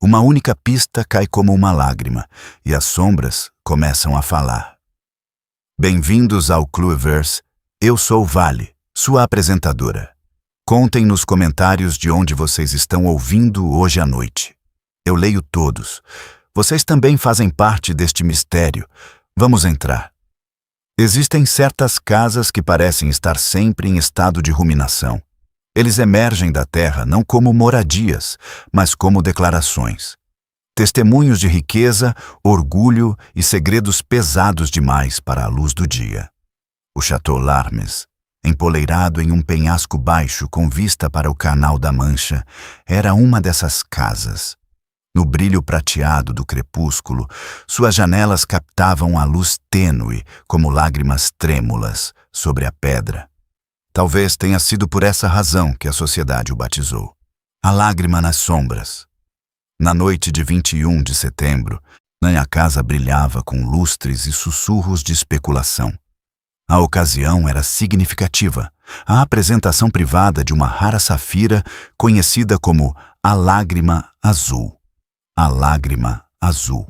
Uma única pista cai como uma lágrima, e as sombras começam a falar. Bem-vindos ao Clueverse. Eu sou Vale, sua apresentadora. Contem nos comentários de onde vocês estão ouvindo hoje à noite. Eu leio todos. Vocês também fazem parte deste mistério. Vamos entrar. Existem certas casas que parecem estar sempre em estado de ruminação. Eles emergem da terra não como moradias, mas como declarações. Testemunhos de riqueza, orgulho e segredos pesados demais para a luz do dia. O Château Larmes, empoleirado em um penhasco baixo com vista para o Canal da Mancha, era uma dessas casas. No brilho prateado do crepúsculo, suas janelas captavam a luz tênue como lágrimas trêmulas sobre a pedra. Talvez tenha sido por essa razão que a sociedade o batizou. A lágrima nas sombras. Na noite de 21 de setembro, a casa brilhava com lustres e sussurros de especulação. A ocasião era significativa. A apresentação privada de uma rara safira conhecida como a Lágrima Azul. A Lágrima Azul.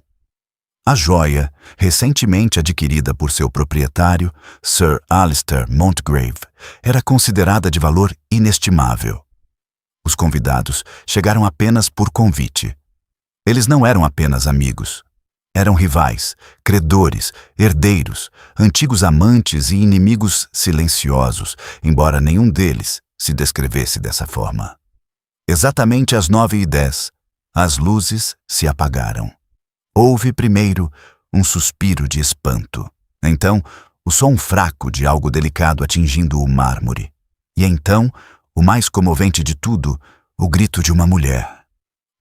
A joia, recentemente adquirida por seu proprietário, Sir Alister Montgrave, era considerada de valor inestimável. Os convidados chegaram apenas por convite. Eles não eram apenas amigos. Eram rivais, credores, herdeiros, antigos amantes e inimigos silenciosos, embora nenhum deles se descrevesse dessa forma. Exatamente às 9h10, as luzes se apagaram. Houve primeiro um suspiro de espanto. Então, o som fraco de algo delicado atingindo o mármore. E então, o mais comovente de tudo, o grito de uma mulher.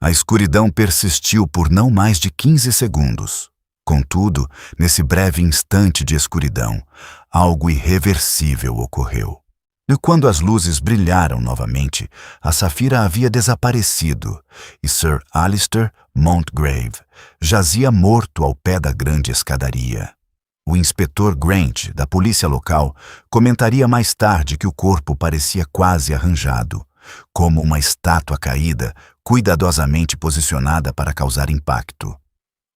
A escuridão persistiu por não mais de 15 segundos. Contudo, nesse breve instante de escuridão, algo irreversível ocorreu. E quando as luzes brilharam novamente, a safira havia desaparecido e Sir Alister Montgrave jazia morto ao pé da grande escadaria. O inspetor Grant, da polícia local, comentaria mais tarde que o corpo parecia quase arranjado, como uma estátua caída, cuidadosamente posicionada para causar impacto.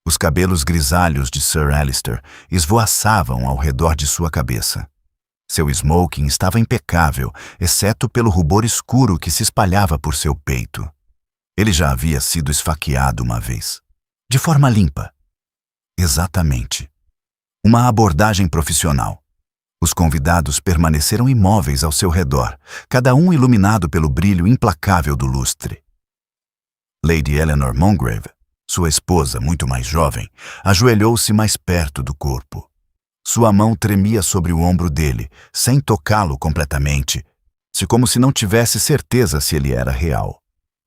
Os cabelos grisalhos de Sir Alister esvoaçavam ao redor de sua cabeça. Seu smoking estava impecável, exceto pelo rubor escuro que se espalhava por seu peito. Ele já havia sido esfaqueado uma vez. De forma limpa. Exatamente. Uma abordagem profissional. Os convidados permaneceram imóveis ao seu redor, cada um iluminado pelo brilho implacável do lustre. Lady Eleanor Montgrave, sua esposa muito mais jovem, ajoelhou-se mais perto do corpo. Sua mão tremia sobre o ombro dele, sem tocá-lo completamente, como se não tivesse certeza se ele era real.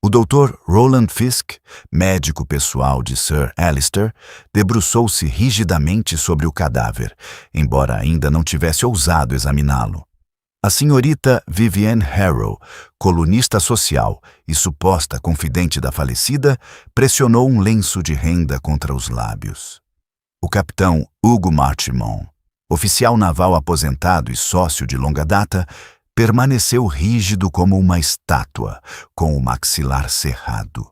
O Dr. Roland Fisk, médico pessoal de Sir Alister, debruçou-se rigidamente sobre o cadáver, embora ainda não tivesse ousado examiná-lo. A senhorita Vivienne Harrow, colunista social e suposta confidente da falecida, pressionou um lenço de renda contra os lábios. O capitão Hugo Marchmont, oficial naval aposentado e sócio de longa data, permaneceu rígido como uma estátua, com o maxilar cerrado.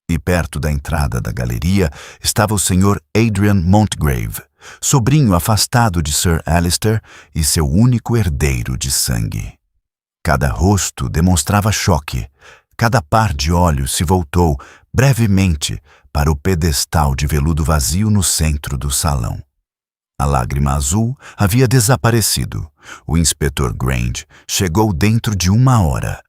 E perto da entrada da galeria estava o Sr. Adrian Montgrave, sobrinho afastado de Sir Alister e seu único herdeiro de sangue. Cada rosto demonstrava choque, cada par de olhos se voltou, brevemente, para o pedestal de veludo vazio no centro do salão. A Lágrima Azul havia desaparecido. O inspetor Grange chegou dentro de 1 hora.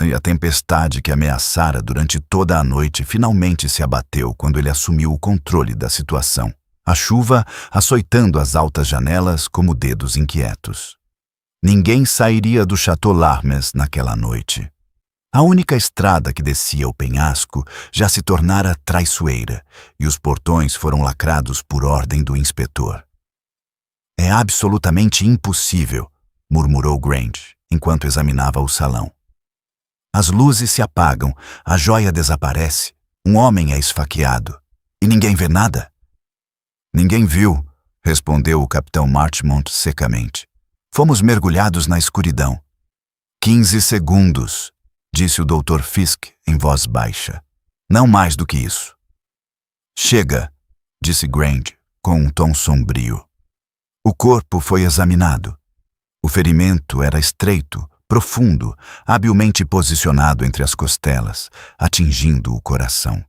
E a tempestade que ameaçara durante toda a noite finalmente se abateu quando ele assumiu o controle da situação. A chuva açoitando as altas janelas como dedos inquietos. Ninguém sairia do Château Larmes naquela noite. A única estrada que descia o penhasco já se tornara traiçoeira e os portões foram lacrados por ordem do inspetor. É absolutamente impossível, murmurou Grange, enquanto examinava o salão. As luzes se apagam, a joia desaparece, um homem é esfaqueado. E ninguém vê nada? Ninguém viu, respondeu o capitão Marchmont secamente. Fomos mergulhados na escuridão. 15 segundos, disse o Dr. Fisk em voz baixa. Não mais do que isso. Chega, disse Grange, com um tom sombrio. O corpo foi examinado. O ferimento era estreito, profundo, habilmente posicionado entre as costelas, atingindo o coração.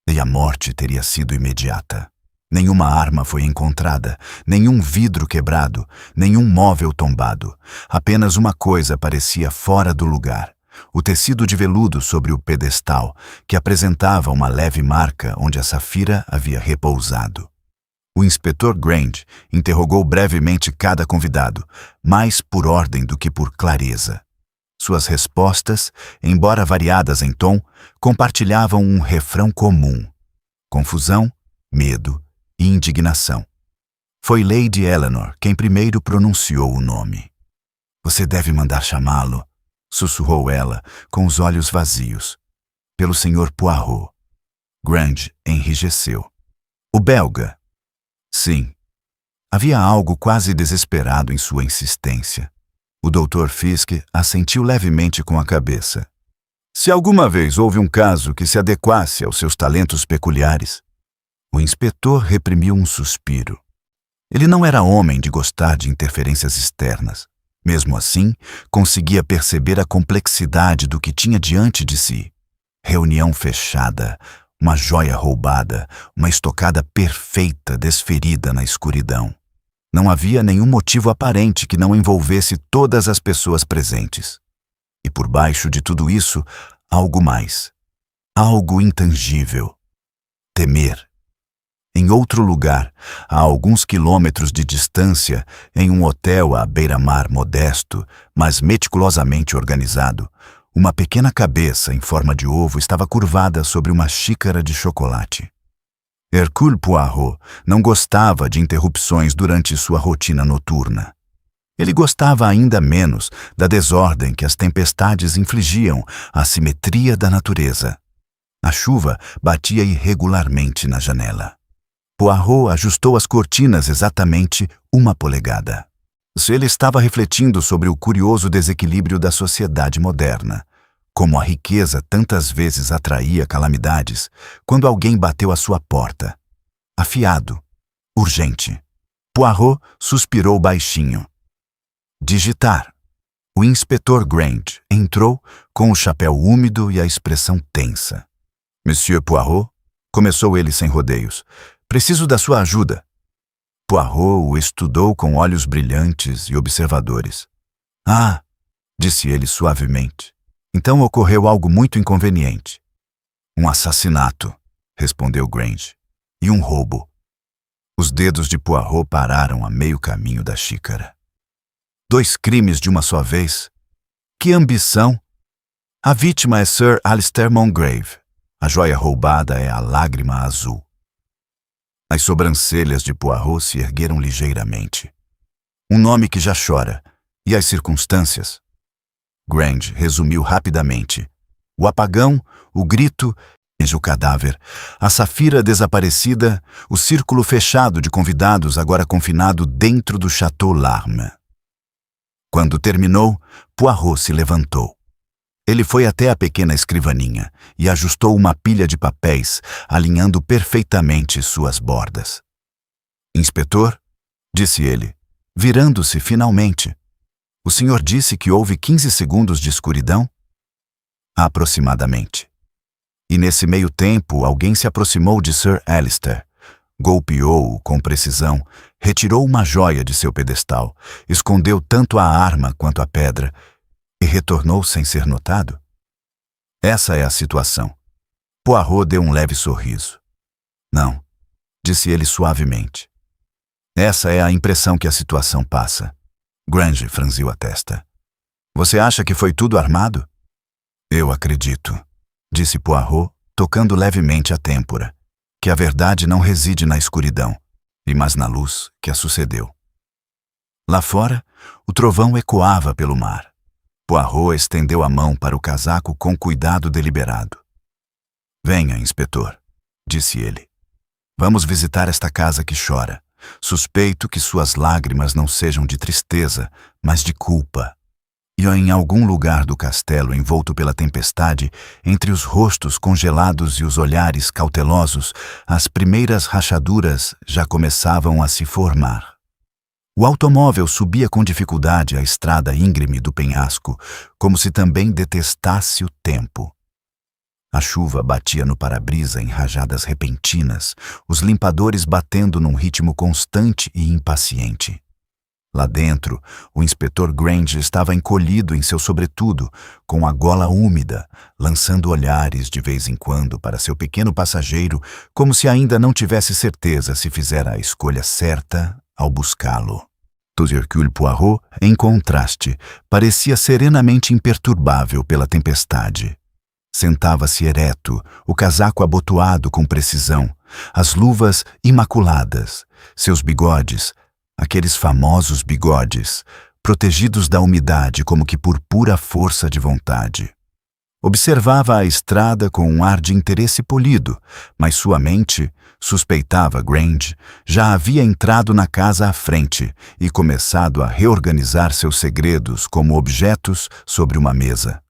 E a morte teria sido imediata. Nenhuma arma foi encontrada, nenhum vidro quebrado, nenhum móvel tombado. Apenas uma coisa parecia fora do lugar: o tecido de veludo sobre o pedestal, que apresentava uma leve marca onde a Safira havia repousado. O inspetor Grange interrogou brevemente cada convidado, mais por ordem do que por clareza. Suas respostas, embora variadas em tom, compartilhavam um refrão comum: confusão, medo e indignação. Foi Lady Eleanor quem primeiro pronunciou o nome. Você deve mandar chamá-lo, sussurrou ela, com os olhos vazios. Pelo Sr. Poirot. Grange enrijeceu. O belga? Sim. Havia algo quase desesperado em sua insistência. O Dr. Fiske assentiu levemente com a cabeça. Se alguma vez houve um caso que se adequasse aos seus talentos peculiares. O inspetor reprimiu um suspiro. Ele não era homem de gostar de interferências externas. Mesmo assim, conseguia perceber a complexidade do que tinha diante de si. Reunião fechada, uma joia roubada, uma estocada perfeita desferida na escuridão. Não havia nenhum motivo aparente que não envolvesse todas as pessoas presentes. E por baixo de tudo isso, algo mais. Algo intangível. Temer. Em outro lugar, a alguns quilômetros de distância, em um hotel à beira-mar modesto, mas meticulosamente organizado, uma pequena cabeça em forma de ovo estava curvada sobre uma xícara de chocolate. Hercule Poirot não gostava de interrupções durante sua rotina noturna. Ele gostava ainda menos da desordem que as tempestades infligiam à simetria da natureza. A chuva batia irregularmente na janela. Poirot ajustou as cortinas exatamente 1 polegada. Ele estava refletindo sobre o curioso desequilíbrio da sociedade moderna. Como a riqueza tantas vezes atraía calamidades, quando alguém bateu à sua porta. Afiado, urgente. Poirot suspirou baixinho. Digitar. O inspetor Grange entrou com o chapéu úmido e a expressão tensa. Monsieur Poirot, começou ele sem rodeios, preciso da sua ajuda. Poirot o estudou com olhos brilhantes e observadores. Ah, disse ele suavemente. Então ocorreu algo muito inconveniente. Um assassinato, respondeu Grange, e um roubo. Os dedos de Poirot pararam a meio caminho da xícara. 2 crimes de uma só vez? Que ambição! A vítima é Sir Alistair Mongrave. A joia roubada é a lágrima azul. As sobrancelhas de Poirot se ergueram ligeiramente. Um nome que já chora. E as circunstâncias? Grange resumiu rapidamente. O apagão, o grito, o cadáver, a Safira desaparecida, o círculo fechado de convidados agora confinado dentro do Château Larme. Quando terminou, Poirot se levantou. Ele foi até a pequena escrivaninha e ajustou uma pilha de papéis, alinhando perfeitamente suas bordas. Inspetor, disse ele, virando-se finalmente. O senhor disse que houve 15 segundos de escuridão? Aproximadamente. E nesse meio tempo alguém se aproximou de Sir Alistair, golpeou-o com precisão, retirou uma joia de seu pedestal, escondeu tanto a arma quanto a pedra, e retornou sem ser notado? Essa é a situação. Poirot deu um leve sorriso. Não, disse ele suavemente. Essa é a impressão que a situação passa. Grange franziu a testa. Você acha que foi tudo armado? Eu acredito, disse Poirot, tocando levemente a têmpora, que a verdade não reside na escuridão, mas na luz que a sucedeu. Lá fora, o trovão ecoava pelo mar. Poirot estendeu a mão para o casaco com cuidado deliberado. Venha, inspetor, disse ele. Vamos visitar esta casa que chora. Suspeito que suas lágrimas não sejam de tristeza, mas de culpa. E em algum lugar do castelo envolto pela tempestade, entre os rostos congelados e os olhares cautelosos, as primeiras rachaduras já começavam a se formar. O automóvel subia com dificuldade a estrada íngreme do penhasco, como se também detestasse o tempo. A chuva batia no para-brisa em rajadas repentinas, os limpadores batendo num ritmo constante e impaciente. Lá dentro, o inspetor Grange estava encolhido em seu sobretudo, com a gola úmida, lançando olhares de vez em quando para seu pequeno passageiro, como se ainda não tivesse certeza se fizera a escolha certa ao buscá-lo. Hercule Poirot, em contraste, parecia serenamente imperturbável pela tempestade. Sentava-se ereto, o casaco abotoado com precisão, as luvas imaculadas, seus bigodes, aqueles famosos bigodes, protegidos da umidade como que por pura força de vontade. Observava a estrada com um ar de interesse polido, mas sua mente, suspeitava Grange, já havia entrado na casa à frente e começado a reorganizar seus segredos como objetos sobre uma mesa.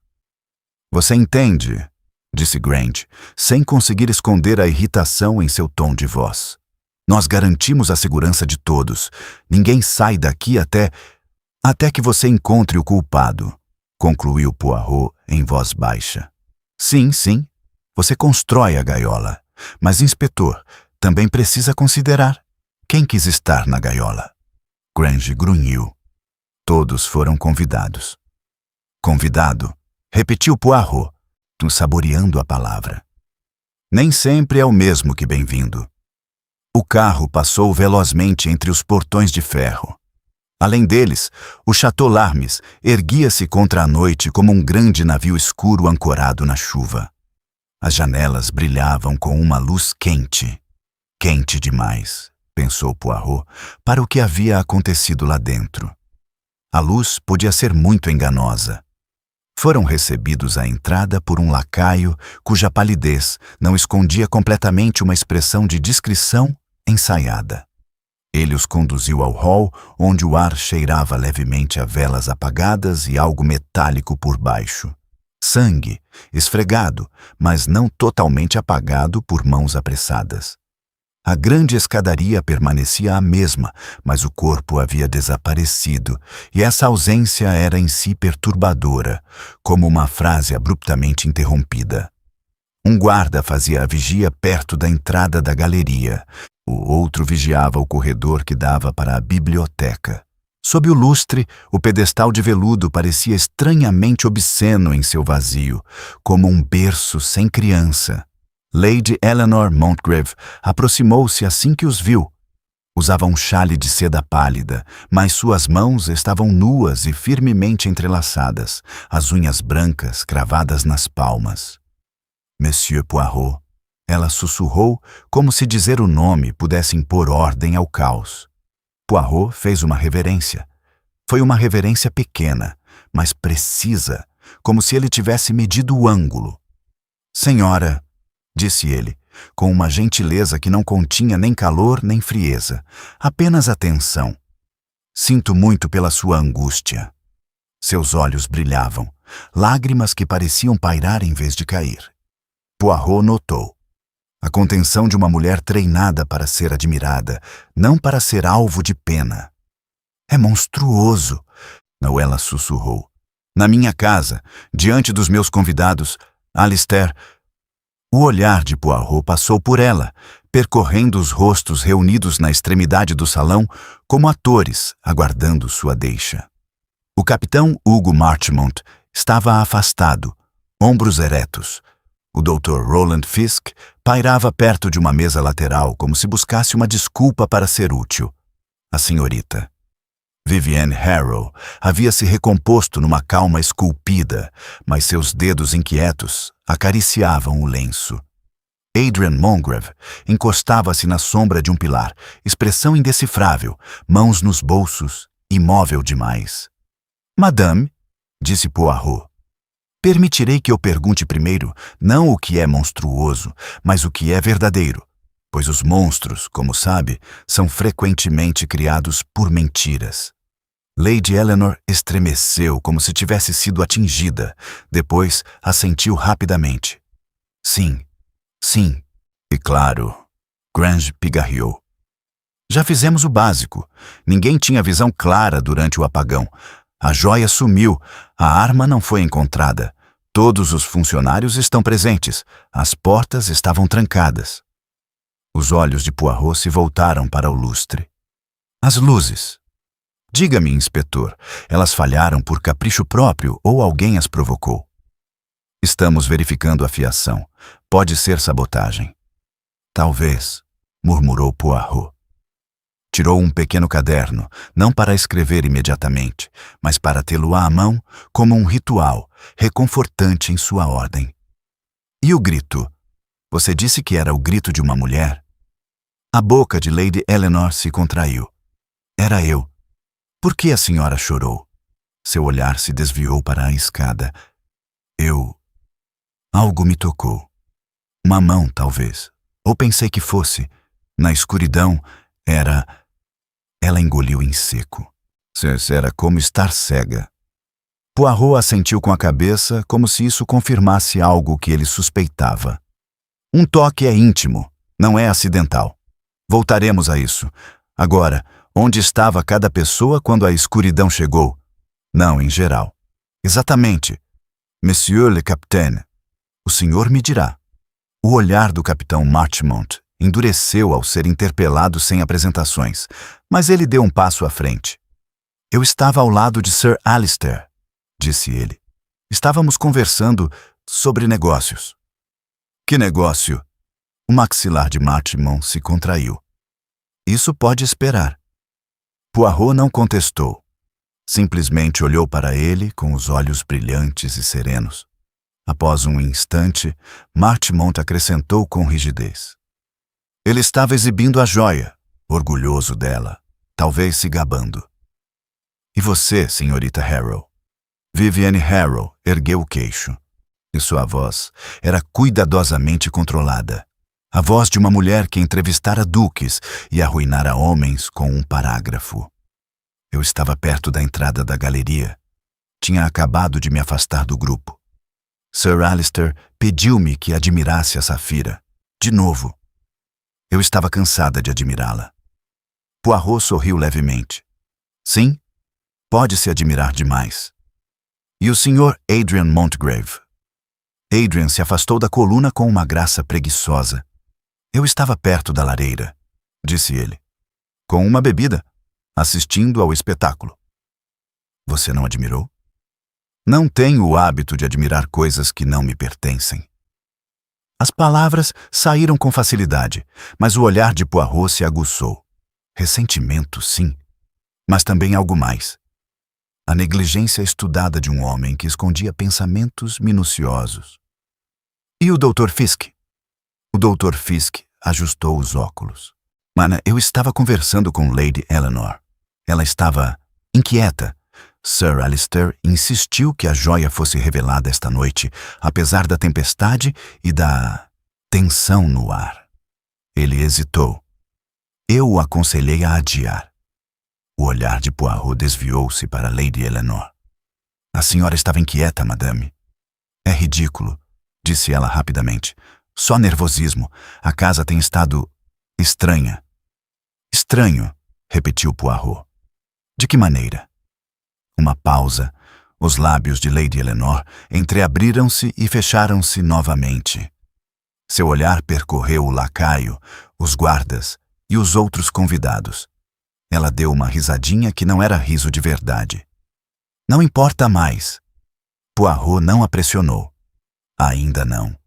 "Você entende?", disse Grange, sem conseguir esconder a irritação em seu tom de voz. "Nós garantimos a segurança de todos. Ninguém sai daqui até que você encontre o culpado", concluiu Poirot em voz baixa. Sim, você constrói a gaiola. Mas, inspetor, também precisa considerar quem quis estar na gaiola. Grange grunhiu. Todos foram convidados. "Convidado", repetiu Poirot, saboreando a palavra. "Nem sempre é o mesmo que bem-vindo." O carro passou velozmente entre os portões de ferro. Além deles, o Chateau Larmes erguia-se contra a noite como um grande navio escuro ancorado na chuva. As janelas brilhavam com uma luz quente. Quente demais, pensou Poirot, para o que havia acontecido lá dentro. A luz podia ser muito enganosa. Foram recebidos à entrada por um lacaio cuja palidez não escondia completamente uma expressão de discrição ensaiada. Ele os conduziu ao hall, onde o ar cheirava levemente a velas apagadas e algo metálico por baixo. Sangue, esfregado, mas não totalmente apagado por mãos apressadas. A grande escadaria permanecia a mesma, mas o corpo havia desaparecido, e essa ausência era em si perturbadora, como uma frase abruptamente interrompida. Um guarda fazia a vigia perto da entrada da galeria. O outro vigiava o corredor que dava para a biblioteca. Sob o lustre, o pedestal de veludo parecia estranhamente obsceno em seu vazio, como um berço sem criança. Lady Eleanor Mountgrave aproximou-se assim que os viu. Usava um chale de seda pálida, mas suas mãos estavam nuas e firmemente entrelaçadas, as unhas brancas cravadas nas palmas. "Monsieur Poirot", ela sussurrou, como se dizer o nome pudesse impor ordem ao caos. Poirot fez uma reverência. Foi uma reverência pequena, mas precisa, como se ele tivesse medido o ângulo. "Senhora", disse ele, com uma gentileza que não continha nem calor nem frieza, apenas atenção. "Sinto muito pela sua angústia." Seus olhos brilhavam, lágrimas que pareciam pairar em vez de cair. Poirot notou. A contenção de uma mulher treinada para ser admirada, não para ser alvo de pena. "É monstruoso", ela sussurrou. "Na minha casa, diante dos meus convidados, Alistair..." O olhar de Poirot passou por ela, percorrendo os rostos reunidos na extremidade do salão como atores aguardando sua deixa. O capitão Hugo Marchmont estava afastado, ombros eretos. O Dr. Roland Fisk pairava perto de uma mesa lateral como se buscasse uma desculpa para ser útil. A senhorita Vivienne Harrow havia se recomposto numa calma esculpida, mas seus dedos inquietos acariciavam o lenço. Adrian Mongrave encostava-se na sombra de um pilar, expressão indecifrável, mãos nos bolsos, imóvel demais. "Madame", disse Poirot, "permitirei que eu pergunte primeiro não o que é monstruoso, mas o que é verdadeiro, pois os monstros, como sabe, são frequentemente criados por mentiras." Lady Eleanor estremeceu como se tivesse sido atingida. Depois, assentiu rapidamente. Sim, sim. E claro, Grange pigarreou. Já fizemos o básico. Ninguém tinha visão clara durante o apagão. A joia sumiu. A arma não foi encontrada. Todos os funcionários estão presentes. As portas estavam trancadas. Os olhos de Poirot se voltaram para o lustre. As luzes. Diga-me, inspetor, elas falharam por capricho próprio ou alguém as provocou? Estamos verificando a fiação. Pode ser sabotagem. Talvez, murmurou Poirot. Tirou um pequeno caderno, não para escrever imediatamente, mas para tê-lo à mão como um ritual, reconfortante em sua ordem. E o grito? Você disse que era o grito de uma mulher? A boca de Lady Eleanor se contraiu. Era eu. Por que a senhora chorou? Seu olhar se desviou para a escada. Algo me tocou. Uma mão, talvez. Ou pensei que fosse. Na escuridão, era... Ela engoliu em seco. Era como estar cega. Poirot assentiu com a cabeça, como se isso confirmasse algo que ele suspeitava. Um toque é íntimo, não é acidental. Voltaremos a isso. Agora, onde estava cada pessoa quando a escuridão chegou? Não, em geral. Exatamente. Monsieur le Capitaine, o senhor me dirá. O olhar do capitão Marchmont endureceu ao ser interpelado sem apresentações, mas ele deu um passo à frente. Eu estava ao lado de Sir Alistair, disse ele. Estávamos conversando sobre negócios. Que negócio? O maxilar de Marchmont se contraiu. Isso pode esperar. Poirot não contestou. Simplesmente olhou para ele com os olhos brilhantes e serenos. Após um instante, Marchmont acrescentou com rigidez. Ele estava exibindo a joia, orgulhoso dela, talvez se gabando. E você, senhorita Harrow? Viviane Harrow ergueu o queixo, e sua voz era cuidadosamente controlada. A voz de uma mulher que entrevistara duques e arruinara homens com um parágrafo. Eu estava perto da entrada da galeria. Tinha acabado de me afastar do grupo. Sir Alistair pediu-me que admirasse a safira. De novo. Eu estava cansada de admirá-la. Poirot sorriu levemente. Sim, pode-se admirar demais. E o Sr. Adrian Montgrave? Adrian se afastou da coluna com uma graça preguiçosa. Eu estava perto da lareira, disse ele, com uma bebida, assistindo ao espetáculo. Você não admirou? Não tenho o hábito de admirar coisas que não me pertencem. As palavras saíram com facilidade, mas o olhar de Poirot se aguçou. Ressentimento, sim, mas também algo mais. A negligência estudada de um homem que escondia pensamentos minuciosos. E o Dr. Fisk? O Dr. Fisk ajustou os óculos. Mana, eu estava conversando com Lady Eleanor. Ela estava inquieta. Sir Alistair insistiu que a joia fosse revelada esta noite, apesar da tempestade e da tensão no ar. Ele hesitou. Eu o aconselhei a adiar. O olhar de Poirot desviou-se para Lady Eleanor. A senhora estava inquieta, madame. É ridículo, disse ela rapidamente. Só nervosismo. A casa tem estado estranha. Estranho, repetiu Poirot. De que maneira? Uma pausa. Os lábios de Lady Eleanor entreabriram-se e fecharam-se novamente. Seu olhar percorreu o lacaio, os guardas e os outros convidados. Ela deu uma risadinha que não era riso de verdade. Não importa mais. Poirot não a pressionou. Ainda não.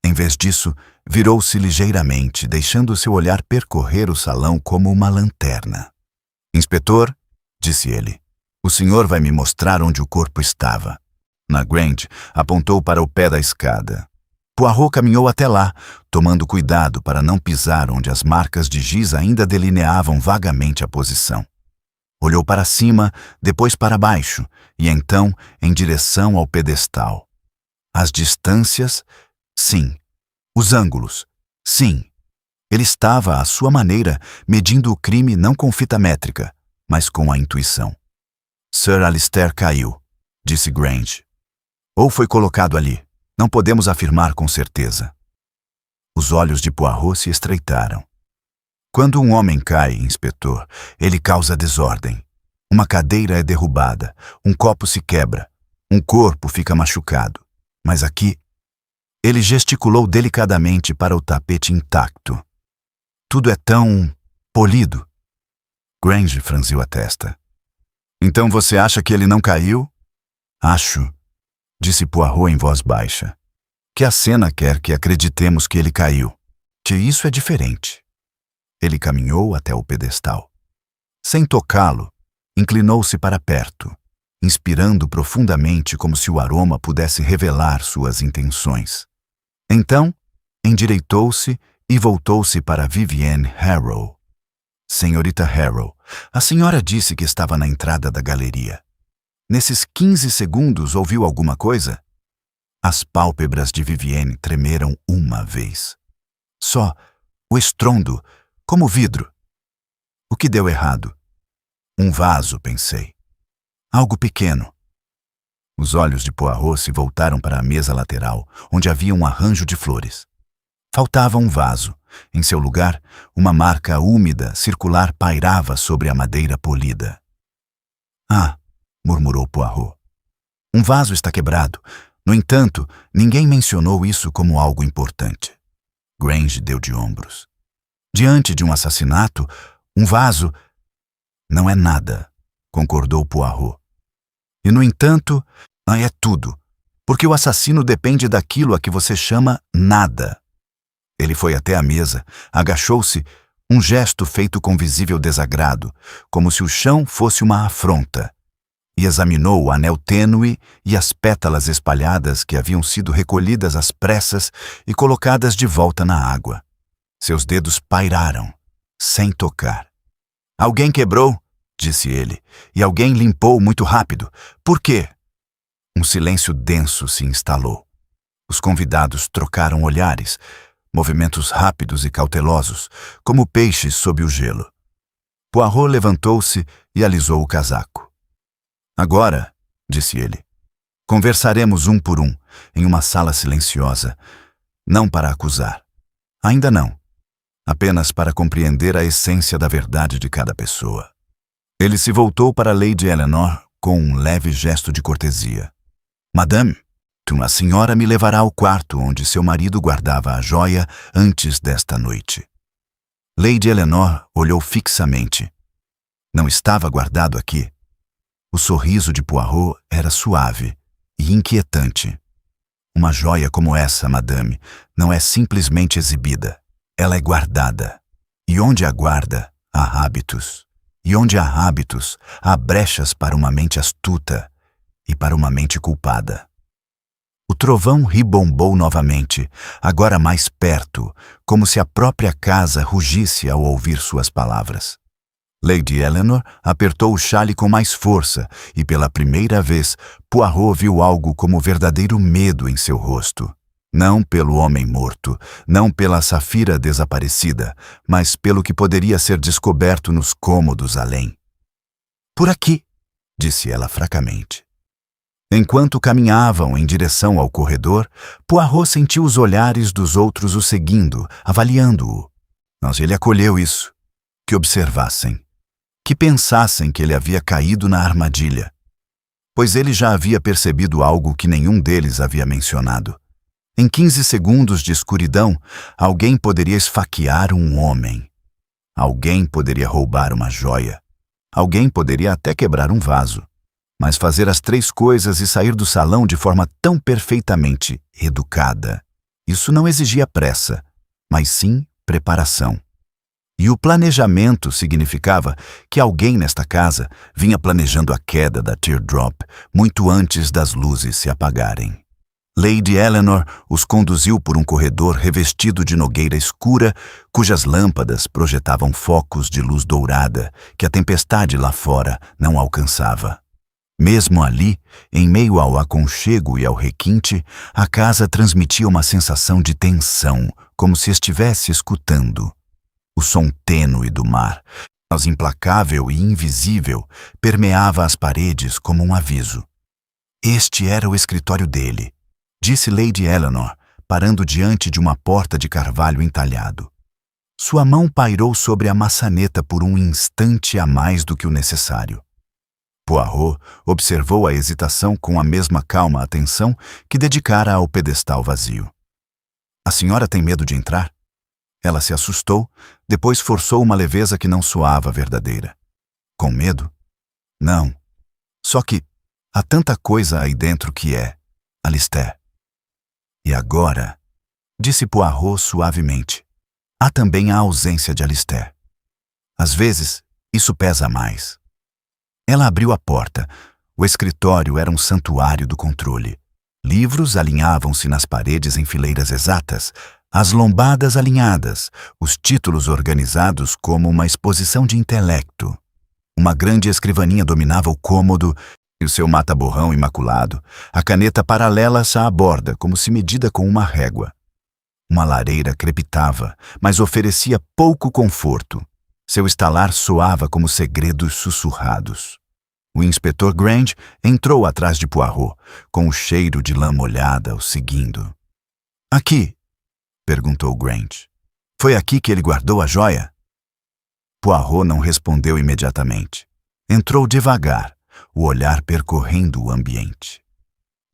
Em vez disso, virou-se ligeiramente, deixando seu olhar percorrer o salão como uma lanterna. Inspetor, disse ele, o senhor vai me mostrar onde o corpo estava. Na Grange, apontou para o pé da escada. Poirot caminhou até lá, tomando cuidado para não pisar onde as marcas de giz ainda delineavam vagamente a posição. Olhou para cima, depois para baixo, e então em direção ao pedestal. As distâncias, sim. Os ângulos, sim. Ele estava, à sua maneira, medindo o crime não com fita métrica, mas com a intuição. Sir Alistair caiu, disse Grange. Ou foi colocado ali. Não podemos afirmar com certeza. Os olhos de Poirot se estreitaram. Quando um homem cai, inspetor, ele causa desordem. Uma cadeira é derrubada, um copo se quebra, um corpo fica machucado. Mas aqui, ele gesticulou delicadamente para o tapete intacto. Tudo é tão polido. Grange franziu a testa. Então você acha que ele não caiu? Acho, disse Poirot em voz baixa, que a cena quer que acreditemos que ele caiu, que isso é diferente. Ele caminhou até o pedestal. Sem tocá-lo, inclinou-se para perto, inspirando profundamente como se o aroma pudesse revelar suas intenções. Então, endireitou-se e voltou-se para Vivienne Harrow. Senhorita Harrow, a senhora disse que estava na entrada da galeria. Nesses 15 segundos ouviu alguma coisa? As pálpebras de Vivienne tremeram uma vez. Só o estrondo, como vidro. O que deu errado? Um vaso, pensei. Algo pequeno. Os olhos de Poirot se voltaram para a mesa lateral, onde havia um arranjo de flores. Faltava um vaso. Em seu lugar, uma marca úmida, circular pairava sobre a madeira polida. Ah, murmurou Poirot. Um vaso está quebrado. No entanto, ninguém mencionou isso como algo importante. Grange deu de ombros. Diante de um assassinato, um vaso não é nada, concordou Poirot. E, no entanto, é tudo, porque o assassino depende daquilo a que você chama nada. Ele foi até a mesa, agachou-se, um gesto feito com visível desagrado, como se o chão fosse uma afronta, e examinou o anel tênue e as pétalas espalhadas que haviam sido recolhidas às pressas e colocadas de volta na água. Seus dedos pairaram, sem tocar. Alguém quebrou, disse ele, e alguém limpou muito rápido. Por quê? Um silêncio denso se instalou. Os convidados trocaram olhares, movimentos rápidos e cautelosos, como peixes sob o gelo. Poirot levantou-se e alisou o casaco. Agora, disse ele, conversaremos um por um, em uma sala silenciosa, não para acusar. Ainda não. Apenas para compreender a essência da verdade de cada pessoa. Ele se voltou para Lady Eleanor com um leve gesto de cortesia. Madame, a senhora me levará ao quarto onde seu marido guardava a joia antes desta noite. Lady Eleanor olhou fixamente. Não estava guardado aqui. O sorriso de Poirot era suave e inquietante. Uma joia como essa, madame, não é simplesmente exibida. Ela é guardada. E onde há guarda, há hábitos. E onde há hábitos, há brechas para uma mente astuta e para uma mente culpada. O trovão ribombou novamente, agora mais perto, como se a própria casa rugisse ao ouvir suas palavras. Lady Eleanor apertou o xale com mais força e, pela primeira vez, Poirot viu algo como verdadeiro medo em seu rosto. Não pelo homem morto, não pela safira desaparecida, mas pelo que poderia ser descoberto nos cômodos além. Por aqui, disse ela fracamente. Enquanto caminhavam em direção ao corredor, Poirot sentiu os olhares dos outros o seguindo, avaliando-o. Mas ele acolheu isso. Que observassem. Que pensassem que ele havia caído na armadilha. Pois ele já havia percebido algo que nenhum deles havia mencionado. Em 15 segundos de escuridão, alguém poderia esfaquear um homem. Alguém poderia roubar uma joia. Alguém poderia até quebrar um vaso. Mas fazer as 3 coisas e sair do salão de forma tão perfeitamente educada, isso não exigia pressa, mas sim preparação. E o planejamento significava que alguém nesta casa vinha planejando a queda da Teardrop muito antes das luzes se apagarem. Lady Eleanor os conduziu por um corredor revestido de nogueira escura, cujas lâmpadas projetavam focos de luz dourada que a tempestade lá fora não alcançava. Mesmo ali, em meio ao aconchego e ao requinte, a casa transmitia uma sensação de tensão, como se estivesse escutando. O som tênue do mar, voz implacável e invisível permeava as paredes como um aviso. Este era o escritório dele, disse Lady Eleanor, parando diante de uma porta de carvalho entalhado. Sua mão pairou sobre a maçaneta por um instante a mais do que o necessário. Poirot observou a hesitação com a mesma calma atenção que dedicara ao pedestal vazio. A senhora tem medo de entrar? Ela se assustou, depois forçou uma leveza que não soava verdadeira. Com medo? Não. Só que há tanta coisa aí dentro que é Alistair. E agora, disse Poirot suavemente, há também a ausência de Alistair. Às vezes, isso pesa mais. Ela abriu a porta. O escritório era um santuário do controle. Livros alinhavam-se nas paredes em fileiras exatas, as lombadas alinhadas, os títulos organizados como uma exposição de intelecto. Uma grande escrivaninha dominava o cômodo e o seu mata-borrão imaculado, a caneta paralela à borda como se medida com uma régua. Uma lareira crepitava, mas oferecia pouco conforto. Seu estalar soava como segredos sussurrados. O inspetor Grange entrou atrás de Poirot, com o cheiro de lã molhada o seguindo. Aqui? Perguntou Grange. Foi aqui que ele guardou a joia? Poirot não respondeu imediatamente. Entrou devagar, o olhar percorrendo o ambiente.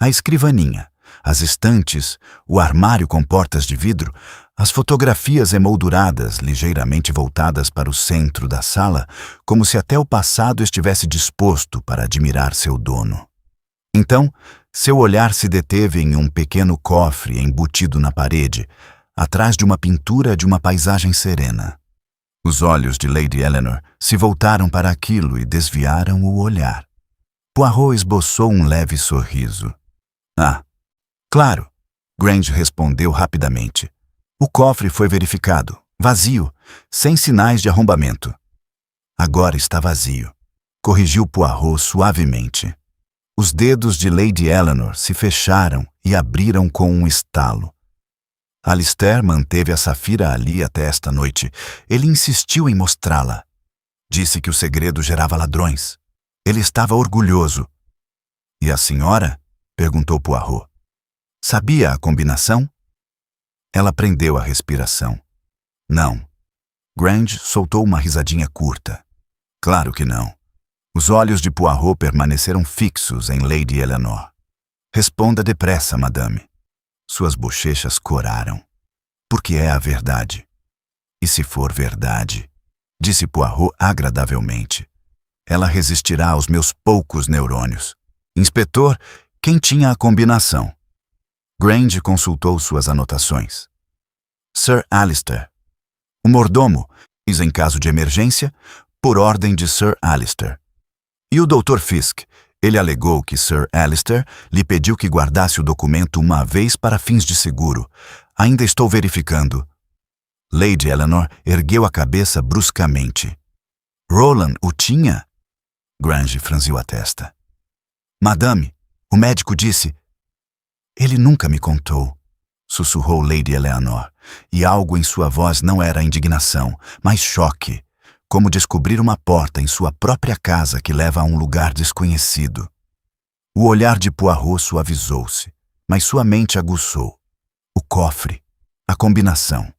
A escrivaninha, as estantes, o armário com portas de vidro, as fotografias emolduradas ligeiramente voltadas para o centro da sala, como se até o passado estivesse disposto para admirar seu dono. Então, seu olhar se deteve em um pequeno cofre embutido na parede, atrás de uma pintura de uma paisagem serena. Os olhos de Lady Eleanor se voltaram para aquilo e desviaram o olhar. Poirot esboçou um leve sorriso. Ah, claro, Grange respondeu rapidamente. O cofre foi verificado, vazio, sem sinais de arrombamento. Agora está vazio, corrigiu Poirot suavemente. Os dedos de Lady Eleanor se fecharam e abriram com um estalo. Alistair manteve a safira ali até esta noite. Ele insistiu em mostrá-la. Disse que o segredo gerava ladrões. Ele estava orgulhoso. E a senhora? Perguntou Poirot. Sabia a combinação? Ela prendeu a respiração. Não. Grange soltou uma risadinha curta. Claro que não. Os olhos de Poirot permaneceram fixos em Lady Eleanor. Responda depressa, madame. Suas bochechas coraram. Porque é a verdade. E se for verdade, disse Poirot agradavelmente, ela resistirá aos meus poucos neurônios. Inspetor, quem tinha a combinação? Grange consultou suas anotações. Sir Alistair. O mordomo, diz em caso de emergência, por ordem de Sir Alistair. E o Dr. Fisk, ele alegou que Sir Alistair lhe pediu que guardasse o documento uma vez para fins de seguro. Ainda estou verificando. Lady Eleanor ergueu a cabeça bruscamente. Roland o tinha? Grange franziu a testa. Madame, o médico disse... Ele nunca me contou, sussurrou Lady Eleanor, e algo em sua voz não era indignação, mas choque, como descobrir uma porta em sua própria casa que leva a um lugar desconhecido. O olhar de Poirot suavizou-se, mas sua mente aguçou. O cofre, a combinação,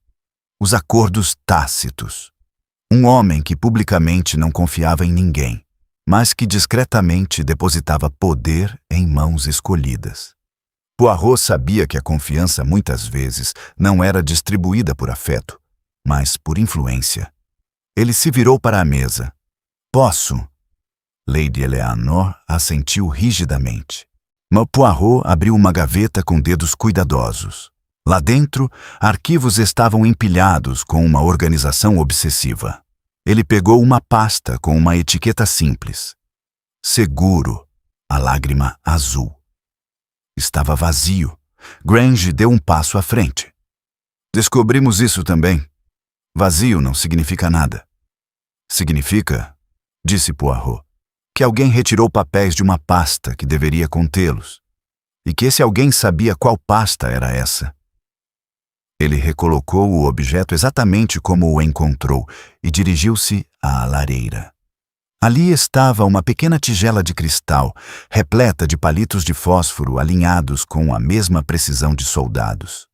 os acordos tácitos. Um homem que publicamente não confiava em ninguém, mas que discretamente depositava poder em mãos escolhidas. Poirot sabia que a confiança muitas vezes não era distribuída por afeto, mas por influência. Ele se virou para a mesa. Posso? Lady Eleanor assentiu rigidamente. Mas Poirot abriu uma gaveta com dedos cuidadosos. Lá dentro, arquivos estavam empilhados com uma organização obsessiva. Ele pegou uma pasta com uma etiqueta simples. Seguro, a lágrima azul. Estava vazio. Grange deu um passo à frente. Descobrimos isso também. Vazio não significa nada. Significa, disse Poirot, que alguém retirou papéis de uma pasta que deveria contê-los, e que esse alguém sabia qual pasta era essa. Ele recolocou o objeto exatamente como o encontrou e dirigiu-se à lareira. Ali estava uma pequena tigela de cristal, repleta de palitos de fósforo alinhados com a mesma precisão de soldados.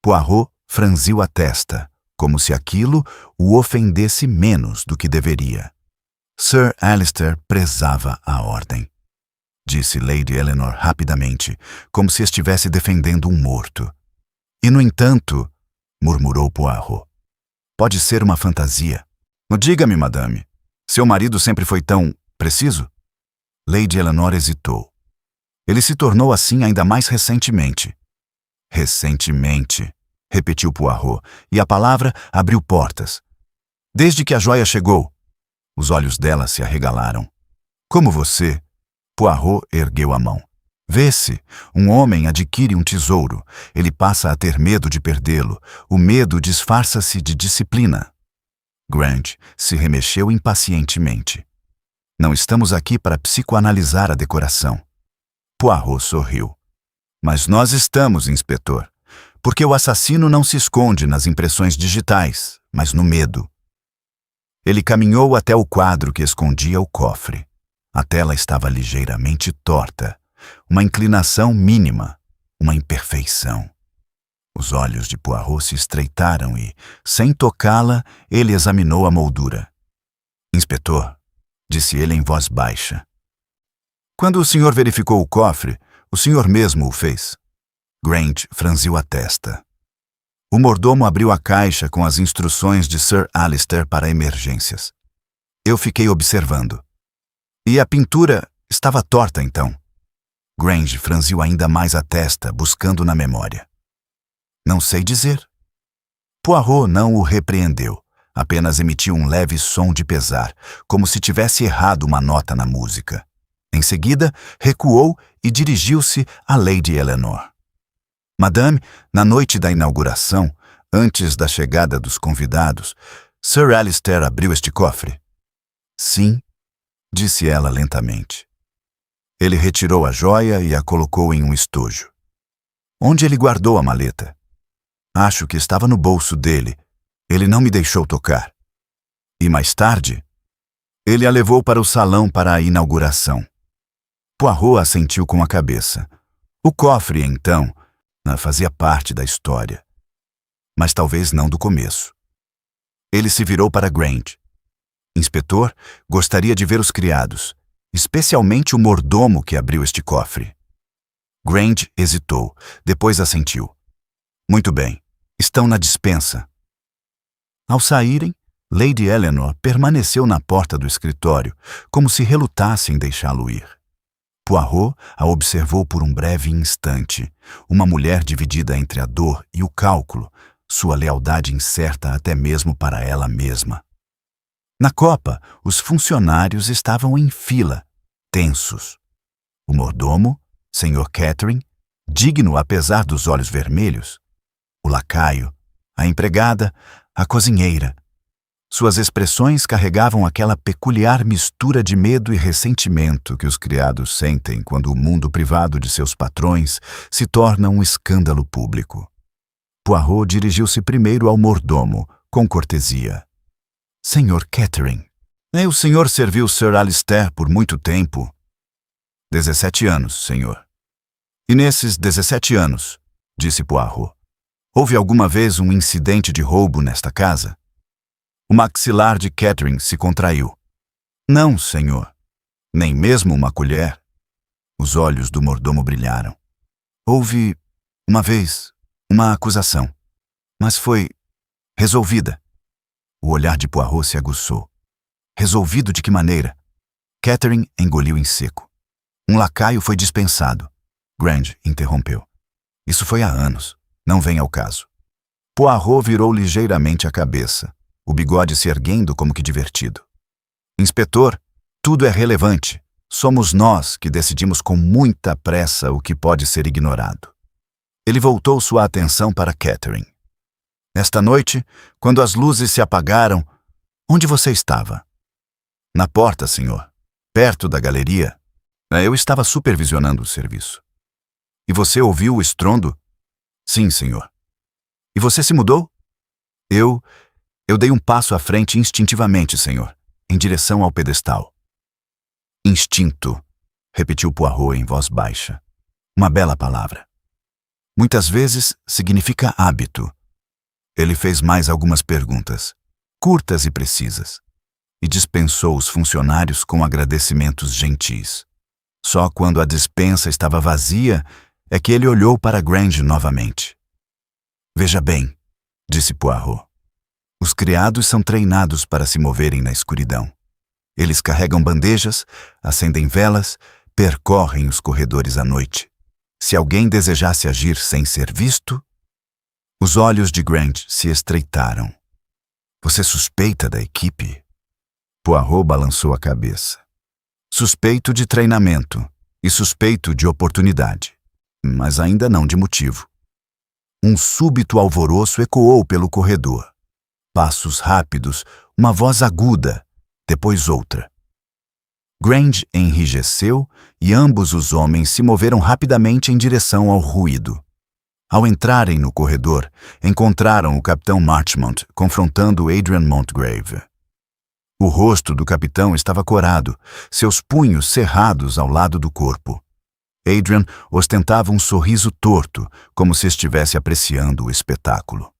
Poirot franziu a testa, como se aquilo o ofendesse menos do que deveria. Sir Alistair prezava a ordem, disse Lady Eleanor rapidamente, como se estivesse defendendo um morto. E, no entanto, murmurou Poirot, pode ser uma fantasia. Diga-me, madame, seu marido sempre foi tão preciso? Lady Eleanor hesitou. Ele se tornou assim ainda mais recentemente. Recentemente, repetiu Poirot, e a palavra abriu portas. Desde que a joia chegou. Os olhos dela se arregalaram. Como você? Poirot ergueu a mão. Vê-se, um homem adquire um tesouro. Ele passa a ter medo de perdê-lo. O medo disfarça-se de disciplina. Grant se remexeu impacientemente. Não estamos aqui para psicoanalisar a decoração. Poirot sorriu. Mas nós estamos, inspetor. Porque o assassino não se esconde nas impressões digitais, mas no medo. Ele caminhou até o quadro que escondia o cofre. A tela estava ligeiramente torta. Uma inclinação mínima, uma imperfeição. Os olhos de Poirot se estreitaram e, sem tocá-la, ele examinou a moldura. Inspetor, disse ele em voz baixa. Quando o senhor verificou o cofre, o senhor mesmo o fez. Grant franziu a testa. O mordomo abriu a caixa com as instruções de Sir Alistair para emergências. Eu fiquei observando. E a pintura estava torta, então. Grant franziu ainda mais a testa, buscando na memória. Não sei dizer. Poirot não o repreendeu, apenas emitiu um leve som de pesar, como se tivesse errado uma nota na música. Em seguida, recuou e dirigiu-se a Lady Eleanor. Madame, na noite da inauguração, antes da chegada dos convidados, Sir Alistair abriu este cofre? Sim, disse ela lentamente. Ele retirou a joia e a colocou em um estojo. Onde ele guardou a maleta? Acho que estava no bolso dele. Ele não me deixou tocar. E mais tarde, ele a levou para o salão para a inauguração. Poirot assentiu com a cabeça. O cofre, então, fazia parte da história. Mas talvez não do começo. Ele se virou para Grant. Inspetor, gostaria de ver os criados, especialmente o mordomo que abriu este cofre. Grant hesitou, depois assentiu. Muito bem, estão na despensa. Ao saírem, Lady Eleanor permaneceu na porta do escritório, como se relutasse em deixá-lo ir. Poirot a observou por um breve instante, uma mulher dividida entre a dor e o cálculo, sua lealdade incerta até mesmo para ela mesma. Na copa, os funcionários estavam em fila, tensos. O mordomo, Sr. Kettering, digno apesar dos olhos vermelhos. O lacaio, a empregada, a cozinheira. Suas expressões carregavam aquela peculiar mistura de medo e ressentimento que os criados sentem quando o mundo privado de seus patrões se torna um escândalo público. Poirot dirigiu-se primeiro ao mordomo, com cortesia. Sr. Kettering, o senhor serviu Sir Alistair por muito tempo. 17 anos, senhor. E nesses 17 anos, disse Poirot, houve alguma vez um incidente de roubo nesta casa? O maxilar de Kettering se contraiu. Não, senhor. Nem mesmo uma colher. Os olhos do mordomo brilharam. Houve, uma vez, uma acusação. Mas foi resolvida. O olhar de Poirot se aguçou. Resolvido de que maneira? Kettering engoliu em seco. Um lacaio foi dispensado. Grant interrompeu. Isso foi há anos. Não vem ao caso. Poirot virou ligeiramente a cabeça, o bigode se erguendo como que divertido. Inspetor, tudo é relevante. Somos nós que decidimos com muita pressa o que pode ser ignorado. Ele voltou sua atenção para Kettering. Esta noite, quando as luzes se apagaram, onde você estava? Na porta, senhor. Perto da galeria. Eu estava supervisionando o serviço. E você ouviu o estrondo? Sim, senhor. E você se mudou? Eu dei um passo à frente instintivamente, senhor. em direção ao pedestal. Instinto, repetiu Poirot em voz baixa. Uma bela palavra. Muitas vezes significa hábito. Ele fez mais algumas perguntas, curtas e precisas, e dispensou os funcionários com agradecimentos gentis. Só quando a despensa estava vazia é que ele olhou para Grange novamente. Veja bem, disse Poirot. Os criados são treinados para se moverem na escuridão. Eles carregam bandejas, acendem velas, percorrem os corredores à noite. Se alguém desejasse agir sem ser visto... Os olhos de Grange se estreitaram. Você suspeita da equipe? Poirot balançou a cabeça. Suspeito de treinamento e suspeito de oportunidade, mas ainda não de motivo. Um súbito alvoroço ecoou pelo corredor. Passos rápidos, uma voz aguda, depois outra. Grange enrijeceu e ambos os homens se moveram rapidamente em direção ao ruído. Ao entrarem no corredor, encontraram o capitão Marchmont confrontando Adrian Montgrave. O rosto do capitão estava corado, seus punhos cerrados ao lado do corpo. Adrian ostentava um sorriso torto, como se estivesse apreciando o espetáculo.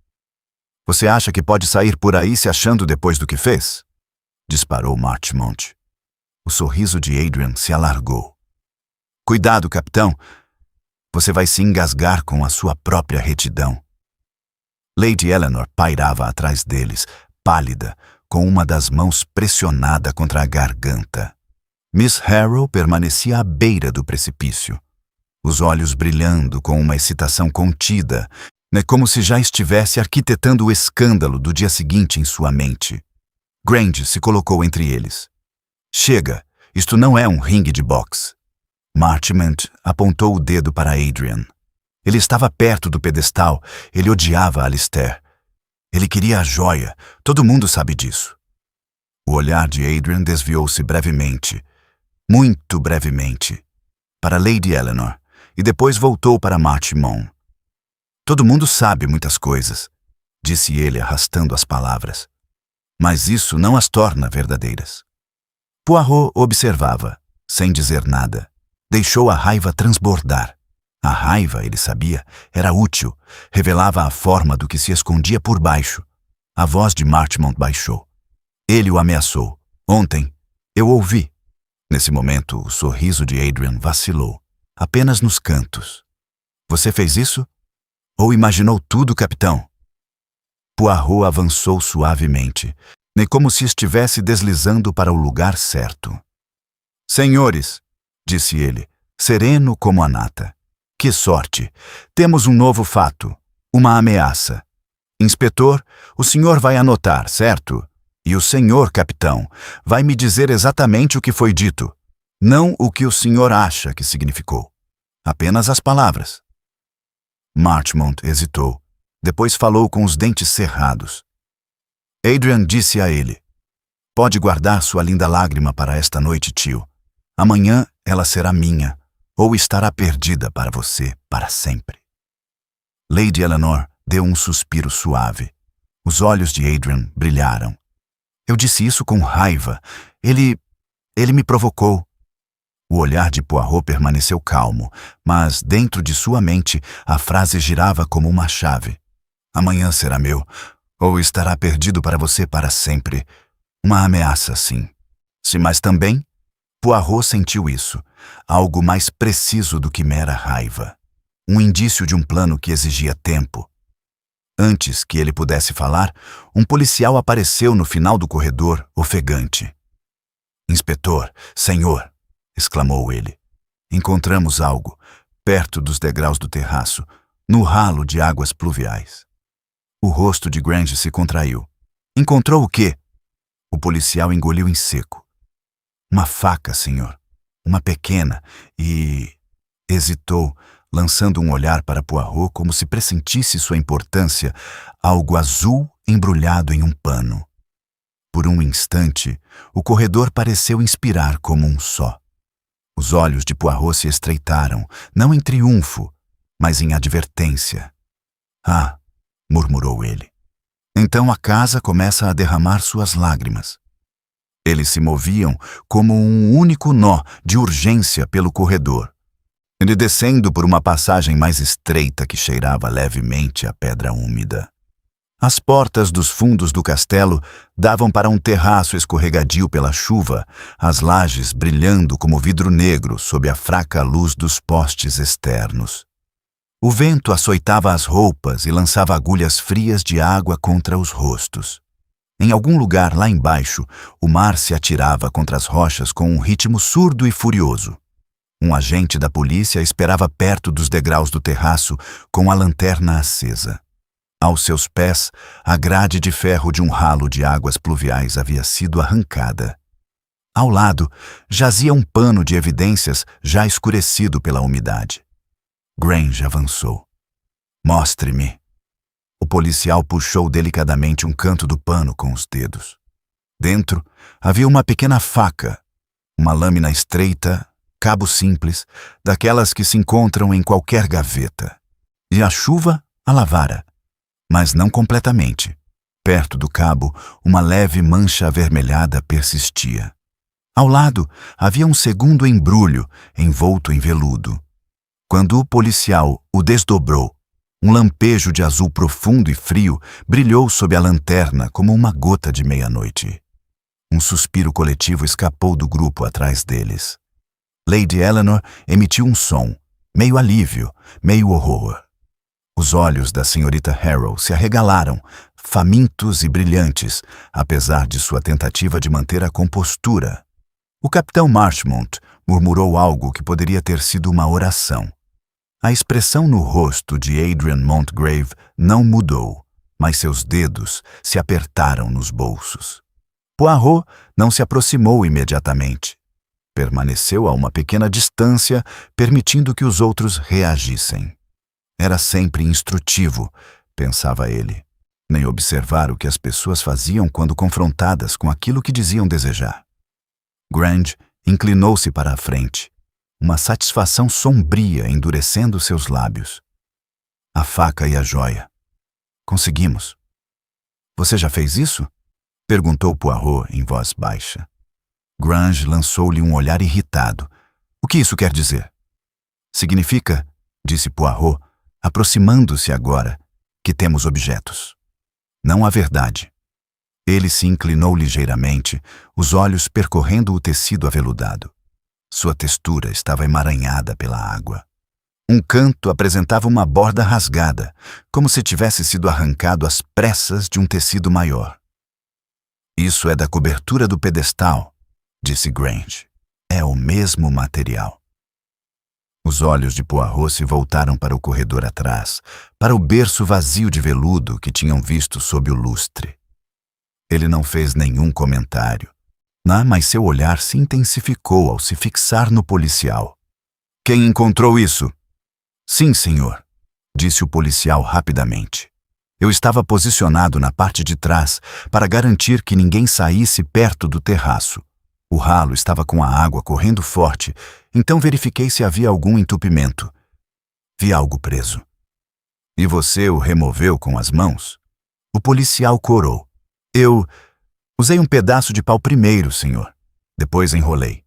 Você acha que pode sair por aí se achando depois do que fez? Disparou Marchmont. O sorriso de Adrian se alargou. Cuidado, capitão. Você vai se engasgar com a sua própria retidão. Lady Eleanor pairava atrás deles, pálida, com uma das mãos pressionada contra a garganta. Miss Harrow permanecia à beira do precipício, os olhos brilhando com uma excitação contida, como se já estivesse arquitetando o escândalo do dia seguinte em sua mente. Grange se colocou entre eles. Chega, isto não é um ringue de boxe. Marchmont apontou o dedo para Adrian. Ele estava perto do pedestal, ele odiava Alistair. Ele queria a joia, todo mundo sabe disso. O olhar de Adrian desviou-se brevemente, muito brevemente, para Lady Eleanor, e depois voltou para Marchmont. Todo mundo sabe muitas coisas, disse ele arrastando as palavras, mas isso não as torna verdadeiras. Poirot observava, sem dizer nada. Deixou a raiva transbordar. A raiva, ele sabia, era útil, revelava a forma do que se escondia por baixo. A voz de Marchmont baixou. Ele o ameaçou. Ontem, eu ouvi. Nesse momento, o sorriso de Adrian vacilou, apenas nos cantos. Você fez isso? Ou imaginou tudo, capitão? Poirot avançou suavemente, nem como se estivesse deslizando para o lugar certo. Senhores, disse ele, sereno como a nata. Que sorte! Temos um novo fato, uma ameaça. Inspetor, o senhor vai anotar, certo? E o senhor, capitão, vai me dizer exatamente o que foi dito, não o que o senhor acha que significou. Apenas as palavras. Marchmont hesitou, depois falou com os dentes cerrados. Adrian disse a ele, pode guardar sua linda lágrima para esta noite, tio. Amanhã ela será minha, ou estará perdida para você para sempre. Lady Eleanor deu um suspiro suave. Os olhos de Adrian brilharam. Eu disse isso com raiva. Ele me provocou. O olhar de Poirot permaneceu calmo, mas dentro de sua mente a frase girava como uma chave. Amanhã será meu, ou estará perdido para você para sempre. Uma ameaça, sim. Mas também Poirot sentiu isso, algo mais preciso do que mera raiva. Um indício de um plano que exigia tempo. Antes que ele pudesse falar, um policial apareceu no final do corredor, ofegante. Inspetor, senhor, exclamou ele. Encontramos algo, perto dos degraus do terraço, no ralo de águas pluviais. O rosto de Grange se contraiu. Encontrou o quê? O policial engoliu em seco. Uma faca, senhor. Uma pequena e... Hesitou, lançando um olhar para Poirot como se pressentisse sua importância, algo azul embrulhado em um pano. Por um instante, o corredor pareceu inspirar como um só. Os olhos de Poirot se estreitaram, não em triunfo, mas em advertência. Ah, murmurou ele. Então a casa começa a derramar suas lágrimas. Eles se moviam como um único nó de urgência pelo corredor, e descendo por uma passagem mais estreita que cheirava levemente a pedra úmida. As portas dos fundos do castelo davam para um terraço escorregadio pela chuva, as lajes brilhando como vidro negro sob a fraca luz dos postes externos. O vento açoitava as roupas e lançava agulhas frias de água contra os rostos. Em algum lugar lá embaixo, o mar se atirava contra as rochas com um ritmo surdo e furioso. Um agente da polícia esperava perto dos degraus do terraço com a lanterna acesa. Aos seus pés, a grade de ferro de um ralo de águas pluviais havia sido arrancada. Ao lado, jazia um pano de evidências já escurecido pela umidade. Grange avançou. "Mostre-me." O policial puxou delicadamente um canto do pano com os dedos. Dentro havia uma pequena faca, uma lâmina estreita, cabo simples, daquelas que se encontram em qualquer gaveta. E a chuva a lavara, mas não completamente. Perto do cabo, uma leve mancha avermelhada persistia. Ao lado, havia um segundo embrulho, envolto em veludo. Quando o policial o desdobrou, um lampejo de azul profundo e frio brilhou sob a lanterna como uma gota de meia-noite. Um suspiro coletivo escapou do grupo atrás deles. Lady Eleanor emitiu um som, meio alívio, meio horror. Os olhos da senhorita Harrow se arregalaram, famintos e brilhantes, apesar de sua tentativa de manter a compostura. O capitão Marchmont murmurou algo que poderia ter sido uma oração. A expressão no rosto de Adrian Montgrave não mudou, mas seus dedos se apertaram nos bolsos. Poirot não se aproximou imediatamente. Permaneceu a uma pequena distância, permitindo que os outros reagissem. Era sempre instrutivo, pensava ele, nem observar o que as pessoas faziam quando confrontadas com aquilo que diziam desejar. Grange inclinou-se para a frente, uma satisfação sombria endurecendo seus lábios. "A faca e a joia. Conseguimos." "Você já fez isso?" perguntou Poirot em voz baixa. Grange lançou-lhe um olhar irritado. "O que isso quer dizer?" "Significa," disse Poirot, aproximando-se agora, "que temos objetos. Não a verdade." Ele se inclinou ligeiramente, os olhos percorrendo o tecido aveludado. Sua textura estava emaranhada pela água. Um canto apresentava uma borda rasgada, como se tivesse sido arrancado às pressas de um tecido maior. "Isso é da cobertura do pedestal," disse Grange. "É o mesmo material." Os olhos de Poirot se voltaram para o corredor atrás, para o berço vazio de veludo que tinham visto sob o lustre. Ele não fez nenhum comentário, mas seu olhar se intensificou ao se fixar no policial. "Quem encontrou isso?" "Sim, senhor", disse o policial rapidamente. "Eu estava posicionado na parte de trás para garantir que ninguém saísse perto do terraço. O ralo estava com a água correndo forte, então verifiquei se havia algum entupimento. Vi algo preso." "E você o removeu com as mãos?" O policial corou. "Eu usei um pedaço de pau primeiro, senhor. Depois enrolei."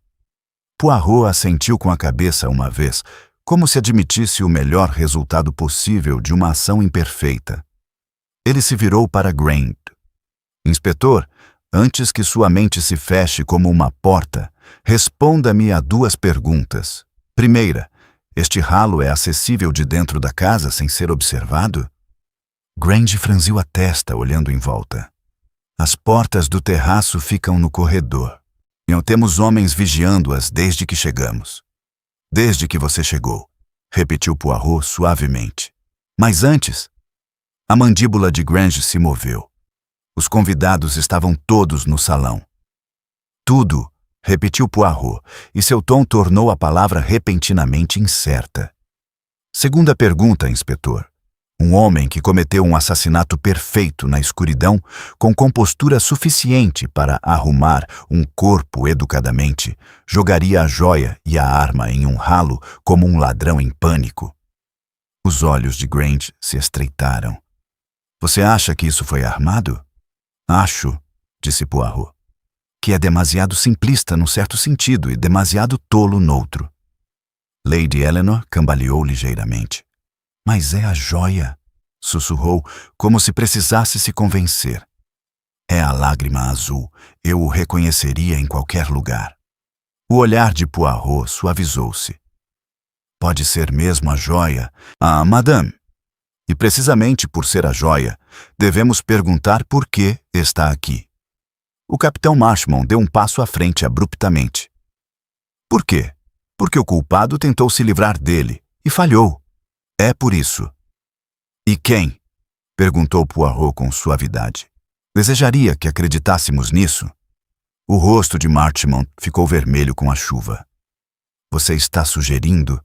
Poirot assentiu com a cabeça uma vez, como se admitisse o melhor resultado possível de uma ação imperfeita. Ele se virou para Grange. "Inspetor, antes que sua mente se feche como uma porta, responda-me a 2 perguntas. Primeira, este ralo é acessível de dentro da casa sem ser observado?" Grange franziu a testa, olhando em volta. "As portas do terraço ficam no corredor. E temos homens vigiando-as desde que chegamos." "Desde que você chegou," repetiu Poirot suavemente. "Mas antes..." A mandíbula de Grange se moveu. Os convidados estavam todos no salão. "Tudo," repetiu Poirot, e seu tom tornou a palavra repentinamente incerta. "Segunda pergunta, inspetor. Um homem que cometeu um assassinato perfeito na escuridão, com compostura suficiente para arrumar um corpo educadamente, jogaria a joia e a arma em um ralo como um ladrão em pânico." Os olhos de Grange se estreitaram. "Você acha que isso foi armado?" "Acho", disse Poirot. que é demasiado simplista num certo sentido e demasiado tolo noutro. Lady Eleanor cambaleou ligeiramente. Mas é a joia, sussurrou, como se precisasse se convencer. É a lágrima azul, eu o reconheceria em qualquer lugar. O olhar de Poirot suavizou-se. Pode ser mesmo a joia? Ah, madame. E precisamente por ser a joia, devemos perguntar por que está aqui. O capitão Marchmont deu um passo à frente abruptamente. Por quê? Porque o culpado tentou se livrar dele e falhou. É por isso. E quem? Perguntou Poirot com suavidade. Desejaria que acreditássemos nisso? O rosto de Marchmont ficou vermelho com a chuva. Você está sugerindo?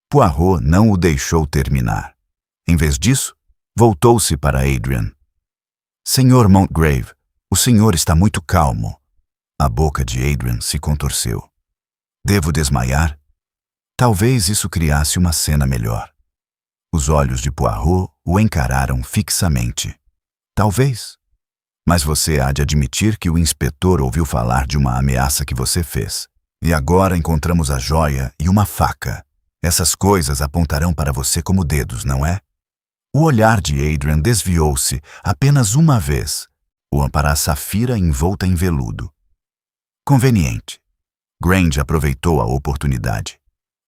Poirot não o deixou terminar. Em vez disso, voltou-se para Adrian. Senhor Montgrave, o senhor está muito calmo. A boca de Adrian se contorceu. Devo desmaiar? Talvez isso criasse uma cena melhor. Os olhos de Poirot o encararam fixamente. Talvez. Mas você há de admitir que o inspetor ouviu falar de uma ameaça que você fez. E agora encontramos a joia e uma faca. Essas coisas apontarão para você como dedos, não é? O olhar de Adrian desviou-se apenas uma vez, para a safira envolta em veludo. Conveniente. Grange aproveitou a oportunidade.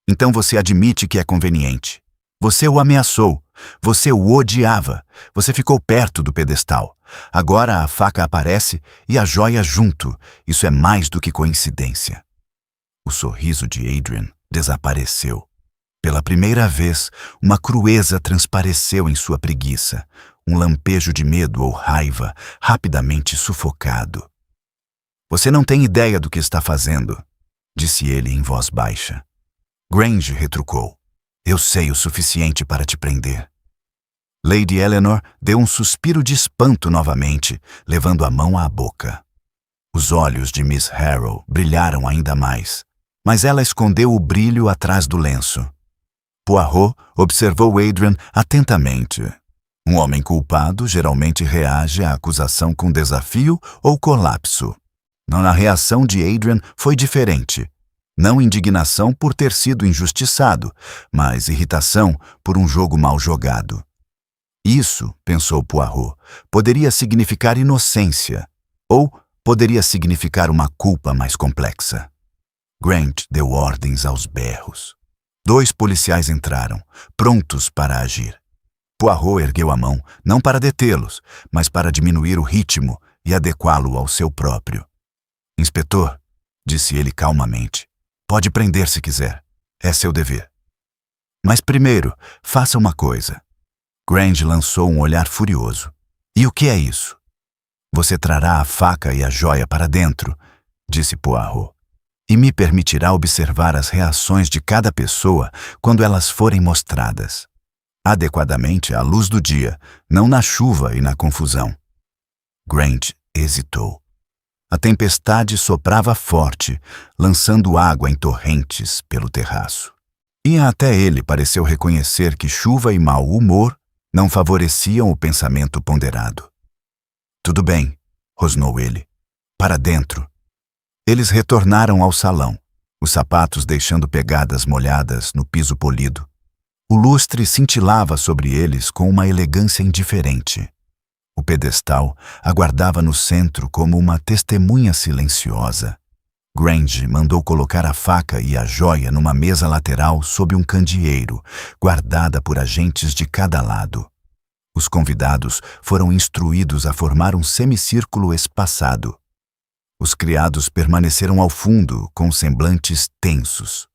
Então você admite que é conveniente. Você o ameaçou. Você o odiava. Você ficou perto do pedestal. Agora a faca aparece e a joia junto. Isso é mais do que coincidência. O sorriso de Adrian desapareceu. Pela primeira vez, uma crueza transpareceu em sua preguiça, um lampejo de medo ou raiva, rapidamente sufocado. Você não tem ideia do que está fazendo, disse ele em voz baixa. Grange retrucou. Eu sei o suficiente para te prender. Lady Eleanor deu um suspiro de espanto novamente, levando a mão à boca. Os olhos de Miss Harrow brilharam ainda mais, mas ela escondeu o brilho atrás do lenço. Poirot observou Adrian atentamente. Um homem culpado geralmente reage à acusação com desafio ou colapso. Na reação de Adrian foi diferente. Não indignação por ter sido injustiçado, mas irritação por um jogo mal jogado. Isso, pensou Poirot, poderia significar inocência, ou poderia significar uma culpa mais complexa. Grant deu ordens aos berros. 2 policiais entraram, prontos para agir. Poirot ergueu a mão, não para detê-los, mas para diminuir o ritmo e adequá-lo ao seu próprio. Inspetor, disse ele calmamente, pode prender se quiser. É seu dever. Mas primeiro, faça uma coisa. Grange lançou um olhar furioso. E o que é isso? Você trará a faca e a joia para dentro, disse Poirot, e me permitirá observar as reações de cada pessoa quando elas forem mostradas. Adequadamente à luz do dia, não na chuva e na confusão. Grant hesitou. A tempestade soprava forte, lançando água em torrentes pelo terraço. E até ele pareceu reconhecer que chuva e mau humor não favoreciam o pensamento ponderado. Tudo bem, rosnou ele. Para dentro. Eles retornaram ao salão, os sapatos deixando pegadas molhadas no piso polido. O lustre cintilava sobre eles com uma elegância indiferente. O pedestal aguardava no centro como uma testemunha silenciosa. Grange mandou colocar a faca e a joia numa mesa lateral sob um candeeiro, guardada por agentes de cada lado. Os convidados foram instruídos a formar um semicírculo espaçado. Os criados permaneceram ao fundo, com semblantes tensos.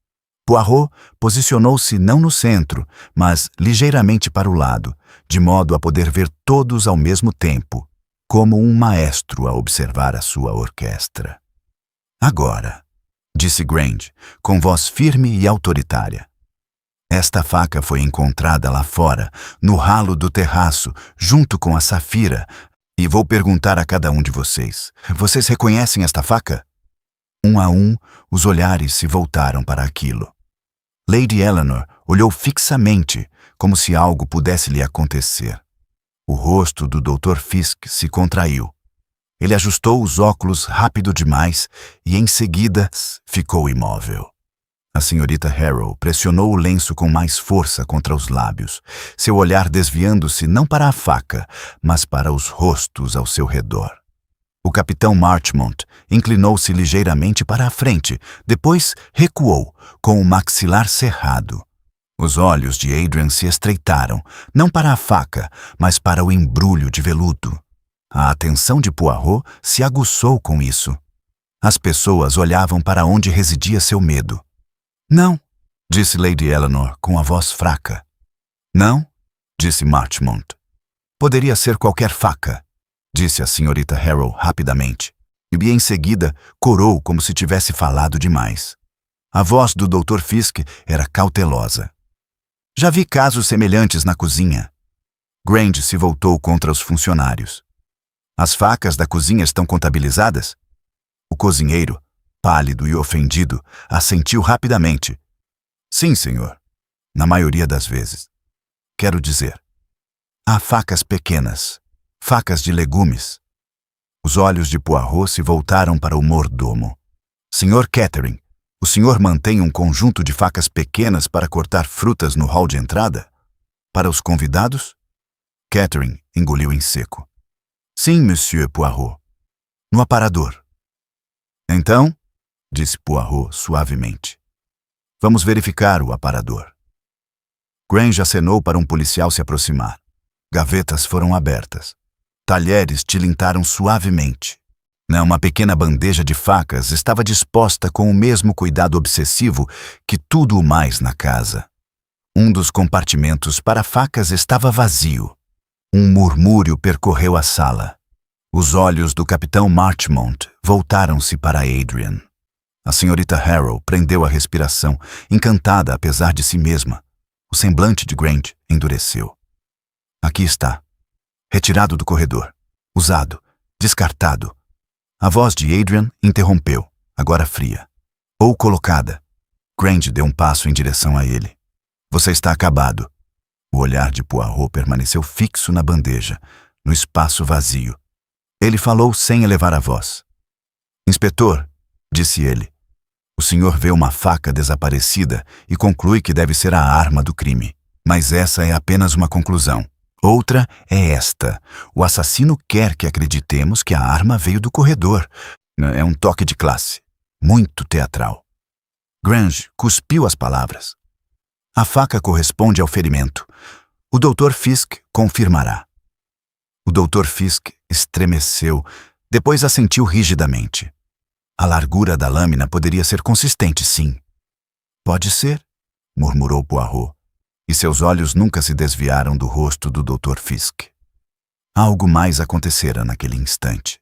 Poirot posicionou-se não no centro, mas ligeiramente para o lado, de modo a poder ver todos ao mesmo tempo, como um maestro a observar a sua orquestra. Agora, disse Grange, com voz firme e autoritária. Esta faca foi encontrada lá fora, no ralo do terraço, junto com a safira, e vou perguntar a cada um de vocês. Vocês reconhecem esta faca? Um a um, os olhares se voltaram para aquilo. Lady Eleanor olhou fixamente, como se algo pudesse lhe acontecer. O rosto do Dr. Fisk se contraiu. Ele ajustou os óculos rápido demais e, em seguida, ficou imóvel. A senhorita Harrow pressionou o lenço com mais força contra os lábios, seu olhar desviando-se não para a faca, mas para os rostos ao seu redor. O capitão Marchmont inclinou-se ligeiramente para a frente, depois recuou, com o maxilar cerrado. Os olhos de Adrian se estreitaram, não para a faca, mas para o embrulho de veludo. A atenção de Poirot se aguçou com isso. As pessoas olhavam para onde residia seu medo. Não, disse Lady Eleanor com a voz fraca. Não, disse Marchmont. Poderia ser qualquer faca, disse a senhorita Harrow rapidamente, e em seguida corou como se tivesse falado demais. A voz do Dr. Fisk era cautelosa. Já vi casos semelhantes na cozinha. Grange se voltou contra os funcionários. As facas da cozinha estão contabilizadas? O cozinheiro, pálido e ofendido, assentiu rapidamente. Sim, senhor. Na maioria das vezes. Quero dizer, há facas pequenas, facas de legumes. Os olhos de Poirot se voltaram para o mordomo. Sr. Kettering, o senhor mantém um conjunto de facas pequenas para cortar frutas no hall de entrada? Para os convidados? Kettering engoliu em seco. Sim, Monsieur Poirot. No aparador. Então, disse Poirot suavemente, vamos verificar o aparador. Grange acenou para um policial se aproximar. Gavetas foram abertas. Talheres tilintaram suavemente. Uma pequena bandeja de facas estava disposta com o mesmo cuidado obsessivo que tudo o mais na casa. Um dos compartimentos para facas estava vazio. Um murmúrio percorreu a sala. Os olhos do capitão Marchmont voltaram-se para Adrian. A senhorita Harrow prendeu a respiração, encantada apesar de si mesma. O semblante de Grange endureceu. Aqui está. Retirado do corredor. Usado. Descartado. A voz de Adrian interrompeu, agora fria. Ou colocada. Grange deu um passo em direção a ele. Você está acabado. O olhar de Poirot permaneceu fixo na bandeja, no espaço vazio. Ele falou sem elevar a voz. Inspetor, disse ele, o senhor vê uma faca desaparecida e conclui que deve ser a arma do crime. Mas essa é apenas uma conclusão. Outra é esta. O assassino quer que acreditemos que a arma veio do corredor. É um toque de classe. Muito teatral. Grange cuspiu as palavras. A faca corresponde ao ferimento. O Dr. Fisk confirmará. O Dr. Fisk estremeceu, depois assentiu rigidamente. A largura da lâmina poderia ser consistente, sim. Pode ser, murmurou Poirot, e seus olhos nunca se desviaram do rosto do Dr. Fisk. Algo mais acontecera naquele instante.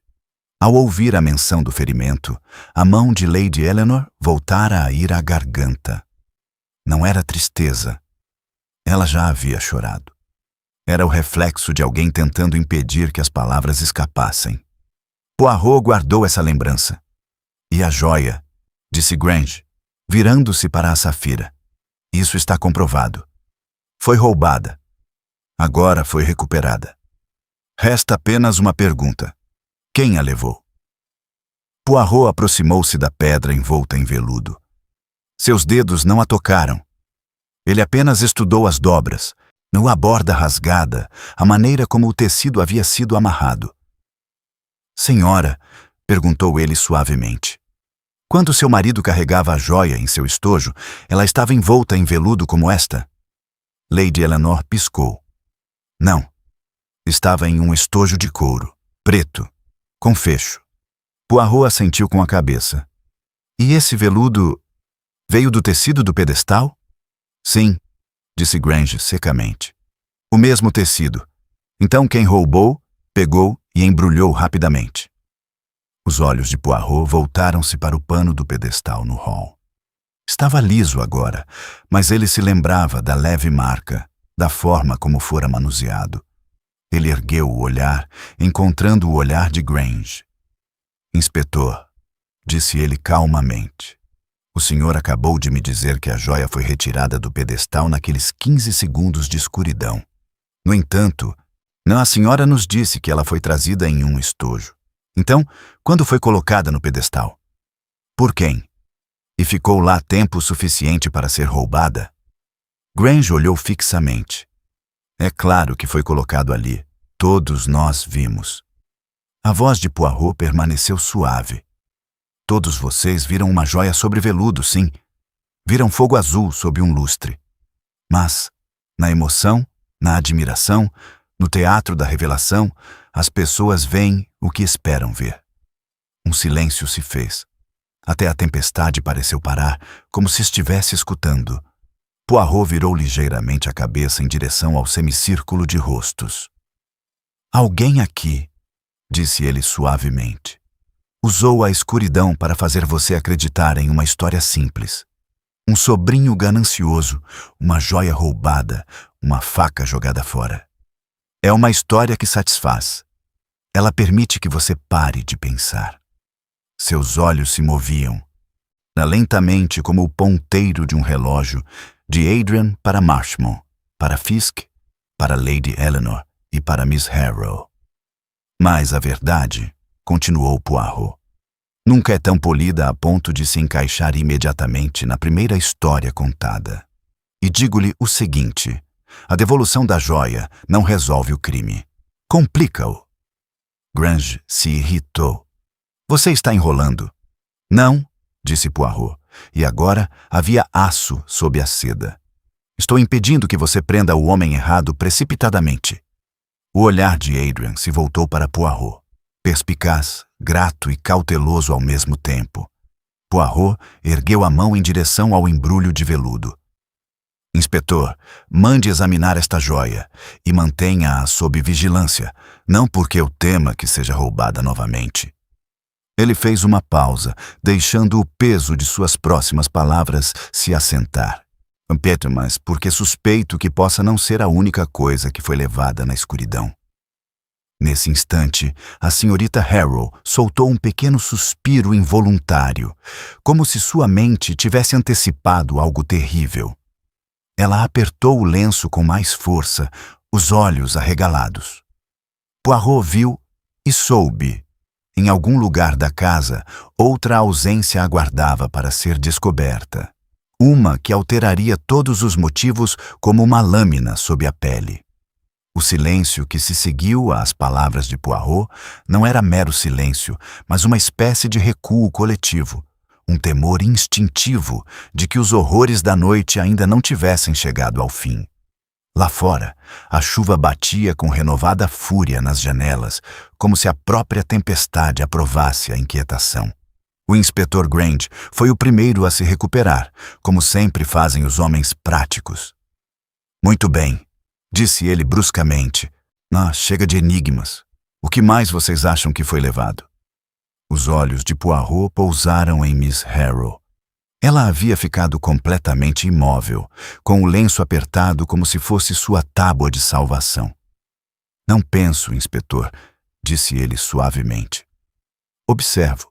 Ao ouvir a menção do ferimento, a mão de Lady Eleanor voltara a ir à garganta. Não era tristeza. Ela já havia chorado. Era o reflexo de alguém tentando impedir que as palavras escapassem. Poirot guardou essa lembrança. E a joia, disse Grange, virando-se para a Safira. Isso está comprovado. Foi roubada. Agora foi recuperada. Resta apenas uma pergunta. Quem a levou? Poirot aproximou-se da pedra envolta em veludo. Seus dedos não a tocaram. Ele apenas estudou as dobras, a borda rasgada, a maneira como o tecido havia sido amarrado. Senhora, perguntou ele suavemente. Quando seu marido carregava a joia em seu estojo, ela estava envolta em veludo como esta? Lady Eleanor piscou. Não. Estava em um estojo de couro, preto, com fecho. Poirot assentiu com a cabeça. E esse veludo veio do tecido do pedestal? Sim, disse Grange secamente. O mesmo tecido. Então quem roubou, pegou e embrulhou rapidamente. Os olhos de Poirot voltaram-se para o pano do pedestal no hall. Estava liso agora, mas ele se lembrava da leve marca, da forma como fora manuseado. Ele ergueu o olhar, encontrando o olhar de Grange. Inspetor, disse ele calmamente. O senhor acabou de me dizer que a joia foi retirada do pedestal naqueles 15 segundos de escuridão. No entanto, a senhora nos disse que ela foi trazida em um estojo. Então, quando foi colocada no pedestal? Por quem? E ficou lá tempo suficiente para ser roubada? Grange olhou fixamente. É claro que foi colocado ali. Todos nós vimos. A voz de Poirot permaneceu suave. Todos vocês viram uma joia sobre veludo, sim. Viram fogo azul sob um lustre. Mas, na emoção, na admiração, no teatro da revelação, as pessoas veem o que esperam ver. Um silêncio se fez. Até a tempestade pareceu parar, como se estivesse escutando. Poirot virou ligeiramente a cabeça em direção ao semicírculo de rostos. Alguém aqui, disse ele suavemente, usou a escuridão para fazer você acreditar em uma história simples. Um sobrinho ganancioso, uma joia roubada, uma faca jogada fora. É uma história que satisfaz. Ela permite que você pare de pensar. Seus olhos se moviam, lentamente como o ponteiro de um relógio, de Adrian para Marshmont, para Fisk, para Lady Eleanor e para Miss Harrow. Mas a verdade, continuou Poirot, nunca é tão polida a ponto de se encaixar imediatamente na primeira história contada. E digo-lhe o seguinte, a devolução da joia não resolve o crime. Complica-o. Grange se irritou. Você está enrolando. Não, disse Poirot, e agora havia aço sob a seda. Estou impedindo que você prenda o homem errado precipitadamente. O olhar de Adrian se voltou para Poirot, perspicaz, grato e cauteloso ao mesmo tempo. Poirot ergueu a mão em direção ao embrulho de veludo. Inspetor, mande examinar esta joia e mantenha-a sob vigilância, não porque eu tema que seja roubada novamente. Ele fez uma pausa, deixando o peso de suas próximas palavras se assentar. Peter, mas porque suspeito que possa não ser a única coisa que foi levada na escuridão. Nesse instante, a senhorita Harrow soltou um pequeno suspiro involuntário, como se sua mente tivesse antecipado algo terrível. Ela apertou o lenço com mais força, os olhos arregalados. Poirot viu e soube. Em algum lugar da casa, outra ausência aguardava para ser descoberta. Uma que alteraria todos os motivos como uma lâmina sob a pele. O silêncio que se seguiu às palavras de Poirot não era mero silêncio, mas uma espécie de recuo coletivo, um temor instintivo de que os horrores da noite ainda não tivessem chegado ao fim. Lá fora, a chuva batia com renovada fúria nas janelas, como se a própria tempestade aprovasse a inquietação. O inspetor Grange foi o primeiro a se recuperar, como sempre fazem os homens práticos. Muito bem, disse ele bruscamente. Chega de enigmas. O que mais vocês acham que foi levado? Os olhos de Poirot pousaram em Miss Harrow. Ela havia ficado completamente imóvel, com o lenço apertado como se fosse sua tábua de salvação. Não penso, inspetor, disse ele suavemente. Observo.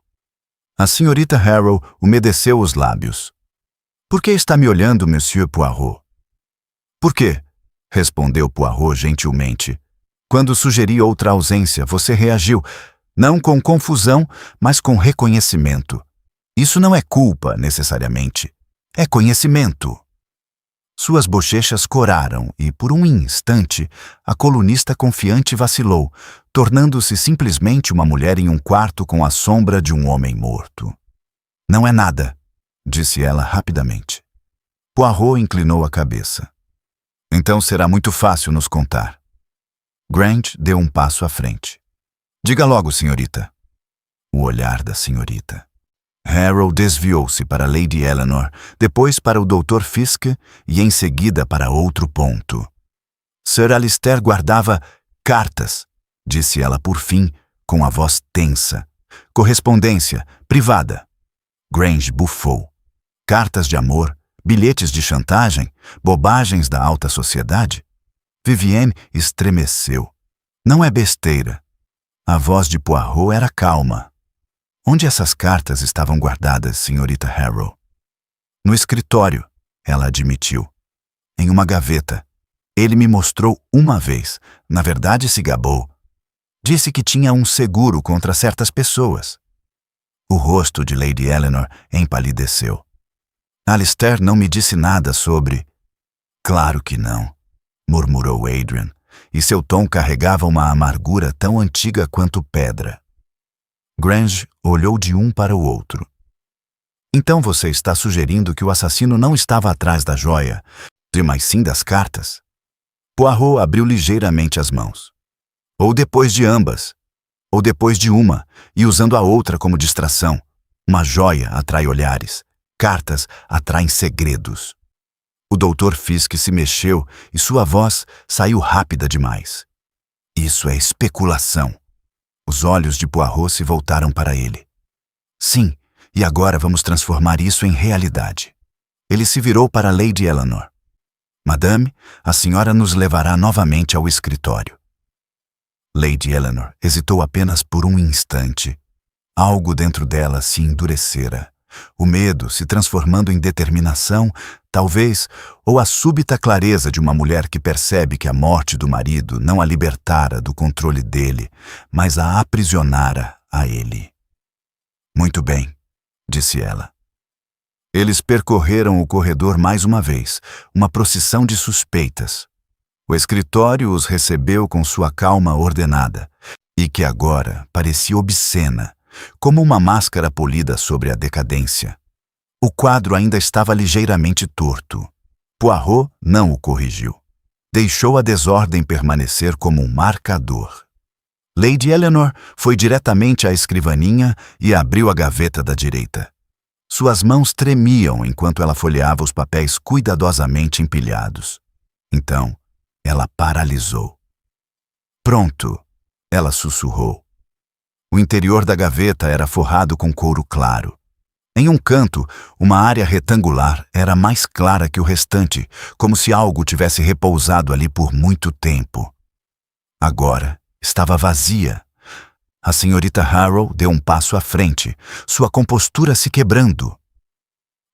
A senhorita Harrow umedeceu os lábios. Por que está me olhando, Monsieur Poirot? Por quê? Respondeu Poirot gentilmente. Quando sugeri outra ausência, você reagiu, não com confusão, mas com reconhecimento. Isso não é culpa, necessariamente. É conhecimento. Suas bochechas coraram e, por um instante, a colunista confiante vacilou, tornando-se simplesmente uma mulher em um quarto com a sombra de um homem morto. Não é nada, disse ela rapidamente. Poirot inclinou a cabeça. Então será muito fácil nos contar. Grange deu um passo à frente. Diga logo, senhorita. O olhar da senhorita. Harrow desviou-se para Lady Eleanor, depois para o Dr. Fisk e em seguida para outro ponto. Sir Alistair guardava cartas, disse ela por fim, com a voz tensa. Correspondência, privada. Grange bufou. Cartas de amor, bilhetes de chantagem, bobagens da alta sociedade? Vivienne estremeceu. Não é besteira. A voz de Poirot era calma. Onde essas cartas estavam guardadas, senhorita Harrow? No escritório, ela admitiu. Em uma gaveta. Ele me mostrou uma vez. Na verdade, se gabou. Disse que tinha um seguro contra certas pessoas. O rosto de Lady Eleanor empalideceu. Alistair não me disse nada sobre... Claro que não, murmurou Adrian, e seu tom carregava uma amargura tão antiga quanto pedra. Grange olhou de um para o outro. Então você está sugerindo que o assassino não estava atrás da joia, mas sim das cartas? Poirot abriu ligeiramente as mãos. Ou depois de ambas. Ou depois de uma, e usando a outra como distração. Uma joia atrai olhares. Cartas atraem segredos. O Dr. Fisk se mexeu e sua voz saiu rápida demais. Isso é especulação. Os olhos de Poirot se voltaram para ele. Sim, e agora vamos transformar isso em realidade. Ele se virou para Lady Eleanor. Madame, a senhora nos levará novamente ao escritório. Lady Eleanor hesitou apenas por um instante. Algo dentro dela se endurecera. O medo se transformando em determinação, talvez, ou a súbita clareza de uma mulher que percebe que a morte do marido não a libertara do controle dele, mas a aprisionara a ele. Muito bem, disse ela. Eles percorreram o corredor mais uma vez, uma procissão de suspeitas. O escritório os recebeu com sua calma ordenada, e que agora parecia obscena, como uma máscara polida sobre a decadência. O quadro ainda estava ligeiramente torto. Poirot não o corrigiu. Deixou a desordem permanecer como um marcador. Lady Eleanor foi diretamente à escrivaninha e abriu a gaveta da direita. Suas mãos tremiam enquanto ela folheava os papéis cuidadosamente empilhados. Então, ela paralisou. Pronto, ela sussurrou. O interior da gaveta era forrado com couro claro. Em um canto, uma área retangular era mais clara que o restante, como se algo tivesse repousado ali por muito tempo. Agora, estava vazia. A senhorita Harrow deu um passo à frente, sua compostura se quebrando.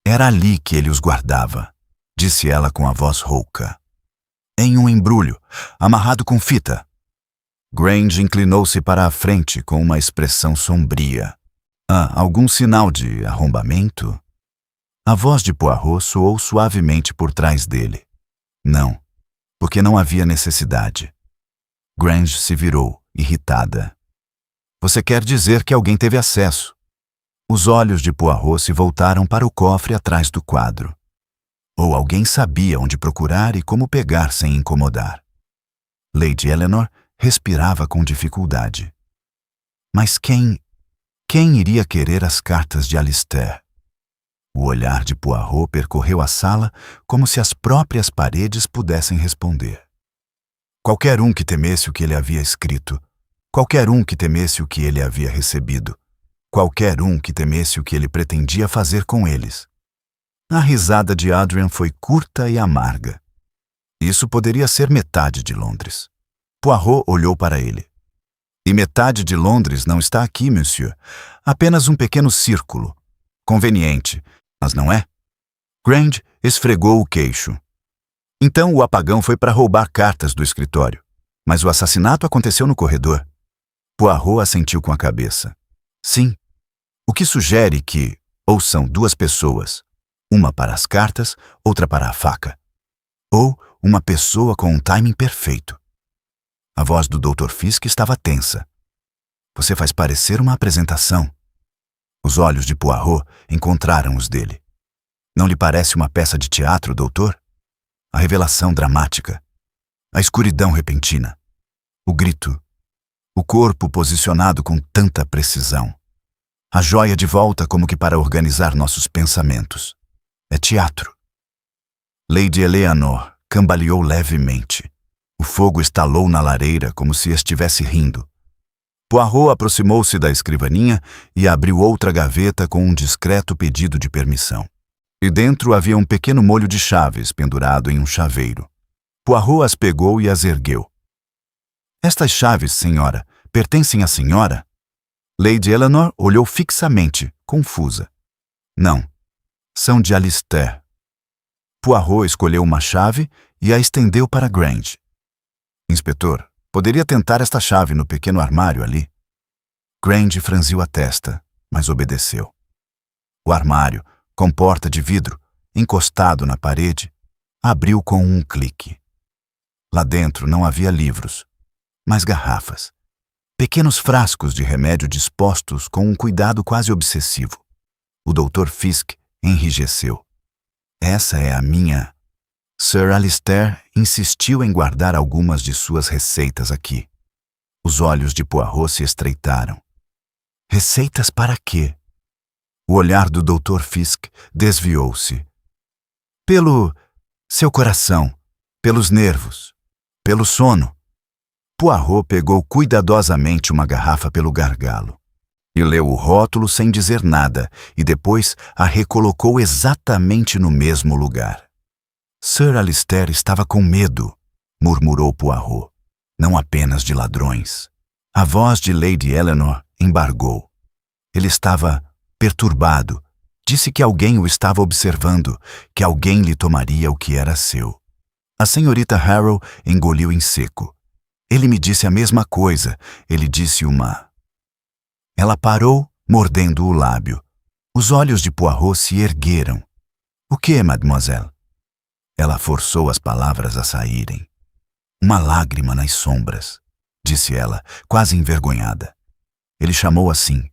Era ali que ele os guardava, disse ela com a voz rouca. Em um embrulho, amarrado com fita. Grange inclinou-se para a frente com uma expressão sombria. Há algum sinal de arrombamento? A voz de Poirot soou suavemente por trás dele. Não, porque não havia necessidade. Grange se virou, irritada. Você quer dizer que alguém teve acesso? Os olhos de Poirot se voltaram para o cofre atrás do quadro. Ou alguém sabia onde procurar e como pegar sem incomodar. Lady Eleanor respirava com dificuldade. Mas quem iria querer as cartas de Alistair? O olhar de Poirot percorreu a sala como se as próprias paredes pudessem responder. Qualquer um que temesse o que ele havia escrito. Qualquer um que temesse o que ele havia recebido. Qualquer um que temesse o que ele pretendia fazer com eles. A risada de Adrian foi curta e amarga. Isso poderia ser metade de Londres. Poirot olhou para ele. E metade de Londres não está aqui, monsieur. Apenas um pequeno círculo. Conveniente, mas não é? Grange esfregou o queixo. Então o apagão foi para roubar cartas do escritório. Mas o assassinato aconteceu no corredor. Poirot assentiu com a cabeça. Sim. O que sugere que, ou são duas pessoas, uma para as cartas, outra para a faca. Ou uma pessoa com um timing perfeito. A voz do Dr. Fisk estava tensa. Você faz parecer uma apresentação. Os olhos de Poirot encontraram os dele. Não lhe parece uma peça de teatro, doutor? A revelação dramática. A escuridão repentina. O grito. O corpo posicionado com tanta precisão. A joia de volta como que para organizar nossos pensamentos. É teatro. Lady Eleanor cambaleou levemente. O fogo estalou na lareira como se estivesse rindo. Poirot aproximou-se da escrivaninha e abriu outra gaveta com um discreto pedido de permissão. E dentro havia um pequeno molho de chaves pendurado em um chaveiro. Poirot as pegou e as ergueu. Estas chaves, senhora, pertencem à senhora? Lady Eleanor olhou fixamente, confusa. Não, são de Alistair. Poirot escolheu uma chave e a estendeu para Grange. Inspetor, Poderia tentar esta chave no pequeno armário ali. Grange franziu a testa, mas obedeceu. O armário, com porta de vidro, encostado na parede, abriu com um clique. Lá dentro não havia livros, mas garrafas. Pequenos frascos de remédio dispostos com um cuidado quase obsessivo. O Dr. Fisk enrijeceu. Essa é a minha... Sir Alistair insistiu em guardar algumas de suas receitas aqui. Os olhos de Poirot se estreitaram. Receitas para quê? O olhar do Dr. Fisk desviou-se. Pelo seu coração, pelos nervos, pelo sono. Poirot pegou cuidadosamente uma garrafa pelo gargalo e leu o rótulo sem dizer nada e depois a recolocou exatamente no mesmo lugar. Sir Alistair estava com medo, murmurou Poirot, não apenas de ladrões. A voz de Lady Eleanor embargou. Ele estava perturbado. Disse que alguém o estava observando, que alguém lhe tomaria o que era seu. A senhorita Harrow engoliu em seco. Ele me disse a mesma coisa. Ele disse uma... Ela parou, mordendo o lábio. Os olhos de Poirot se ergueram. O que, mademoiselle? Ela forçou as palavras a saírem. Uma lágrima nas sombras, disse ela, quase envergonhada. Ele chamou assim.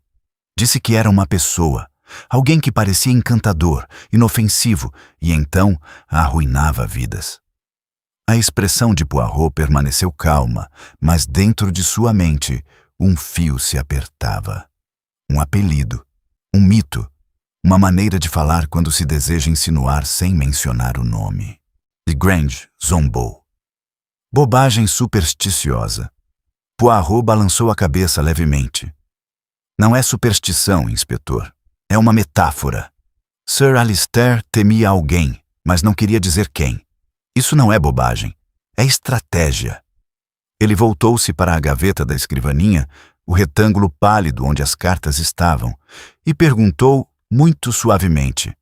Disse que era uma pessoa, alguém que parecia encantador, inofensivo, e então arruinava vidas. A expressão de Poirot permaneceu calma, mas dentro de sua mente um fio se apertava. Um apelido, um mito, uma maneira de falar quando se deseja insinuar sem mencionar o nome. E Grange zombou. Bobagem supersticiosa. Poirot balançou a cabeça levemente. Não é superstição, inspetor. É uma metáfora. Sir Alistair temia alguém, mas não queria dizer quem. Isso não é bobagem. É estratégia. Ele voltou-se para a gaveta da escrivaninha, o retângulo pálido onde as cartas estavam, e perguntou muito suavemente.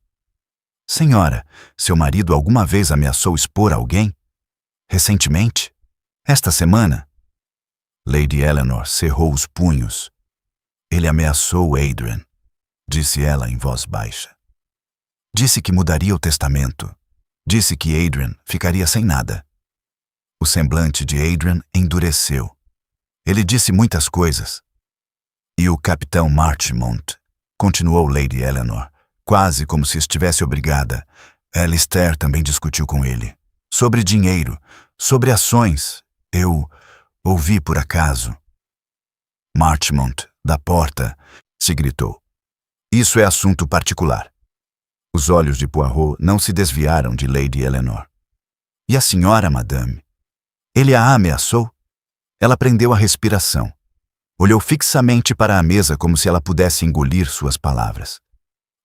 Senhora, seu marido alguma vez ameaçou expor alguém? Recentemente? Esta semana? Lady Eleanor cerrou os punhos. Ele ameaçou Adrian, disse ela em voz baixa. Disse que mudaria o testamento. Disse que Adrian ficaria sem nada. O semblante de Adrian endureceu. Ele disse muitas coisas. E o capitão Marchmont, continuou Lady Eleanor, quase como se estivesse obrigada. Alistair também discutiu com ele. Sobre dinheiro, sobre ações. Eu ouvi por acaso. Marchmont, da porta, se gritou. Isso é assunto particular. Os olhos de Poirot não se desviaram de Lady Eleanor. E a senhora, madame? Ele a ameaçou? Ela prendeu a respiração. Olhou fixamente para a mesa como se ela pudesse engolir suas palavras.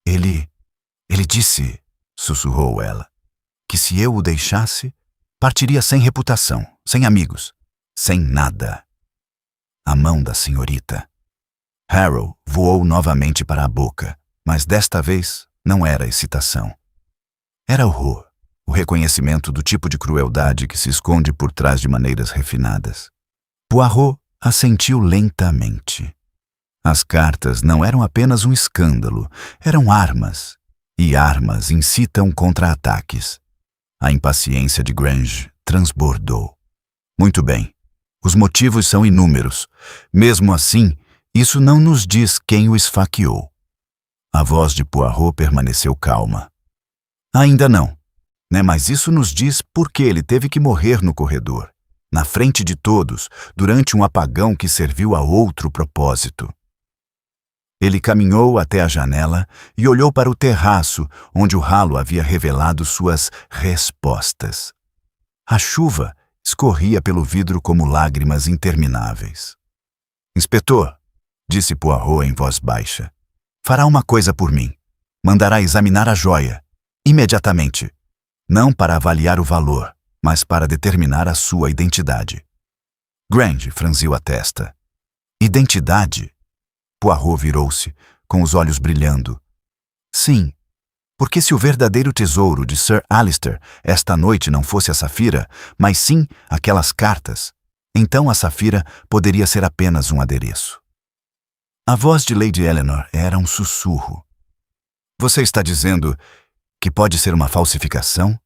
Ele disse, sussurrou ela, que se eu o deixasse, partiria sem reputação, sem amigos, sem nada. A mão da senhorita. Harrow voou novamente para a boca, mas desta vez não era excitação. Era horror, o reconhecimento do tipo de crueldade que se esconde por trás de maneiras refinadas. Poirot assentiu lentamente. As cartas não eram apenas um escândalo, eram armas, e armas incitam contra-ataques. A impaciência de Grange transbordou. Muito bem, os motivos são inúmeros. Mesmo assim, isso não nos diz quem o esfaqueou. A voz de Poirot permaneceu calma. Ainda não, né? Mas isso nos diz por que ele teve que morrer no corredor, na frente de todos, durante um apagão que serviu a outro propósito. Ele caminhou até a janela e olhou para o terraço, onde o ralo havia revelado suas respostas. A chuva escorria pelo vidro como lágrimas intermináveis. Inspetor, disse Poirot em voz baixa, fará uma coisa por mim. Mandará examinar a joia, imediatamente. Não para avaliar o valor, mas para determinar a sua identidade. Grange franziu a testa. Identidade? Poirot virou-se, com os olhos brilhando. Sim, porque se o verdadeiro tesouro de Sir Alistair esta noite não fosse a safira, mas sim aquelas cartas, Então a safira poderia ser apenas um adereço. A voz de Lady Eleanor era um sussurro. Você está dizendo que pode ser uma falsificação?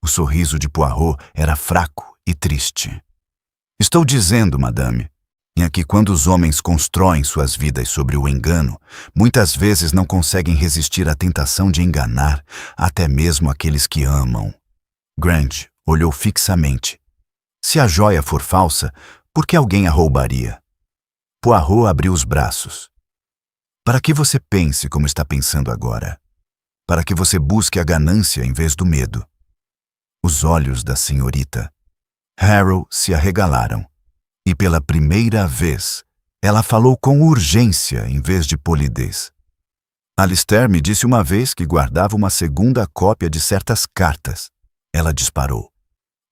O sorriso de Poirot era fraco e triste. Estou dizendo, madame, é que quando os homens constroem suas vidas sobre o engano, muitas vezes não conseguem resistir à tentação de enganar até mesmo aqueles que amam. Grange olhou fixamente. Se a joia for falsa, por que alguém a roubaria? Poirot abriu os braços. Para que você pense como está pensando agora. Para que você busque a ganância em vez do medo. Os olhos da senhorita Harrow se arregalaram. E pela primeira vez, ela falou com urgência em vez de polidez. Alistair me disse uma vez que guardava uma segunda cópia de certas cartas. Ela disparou.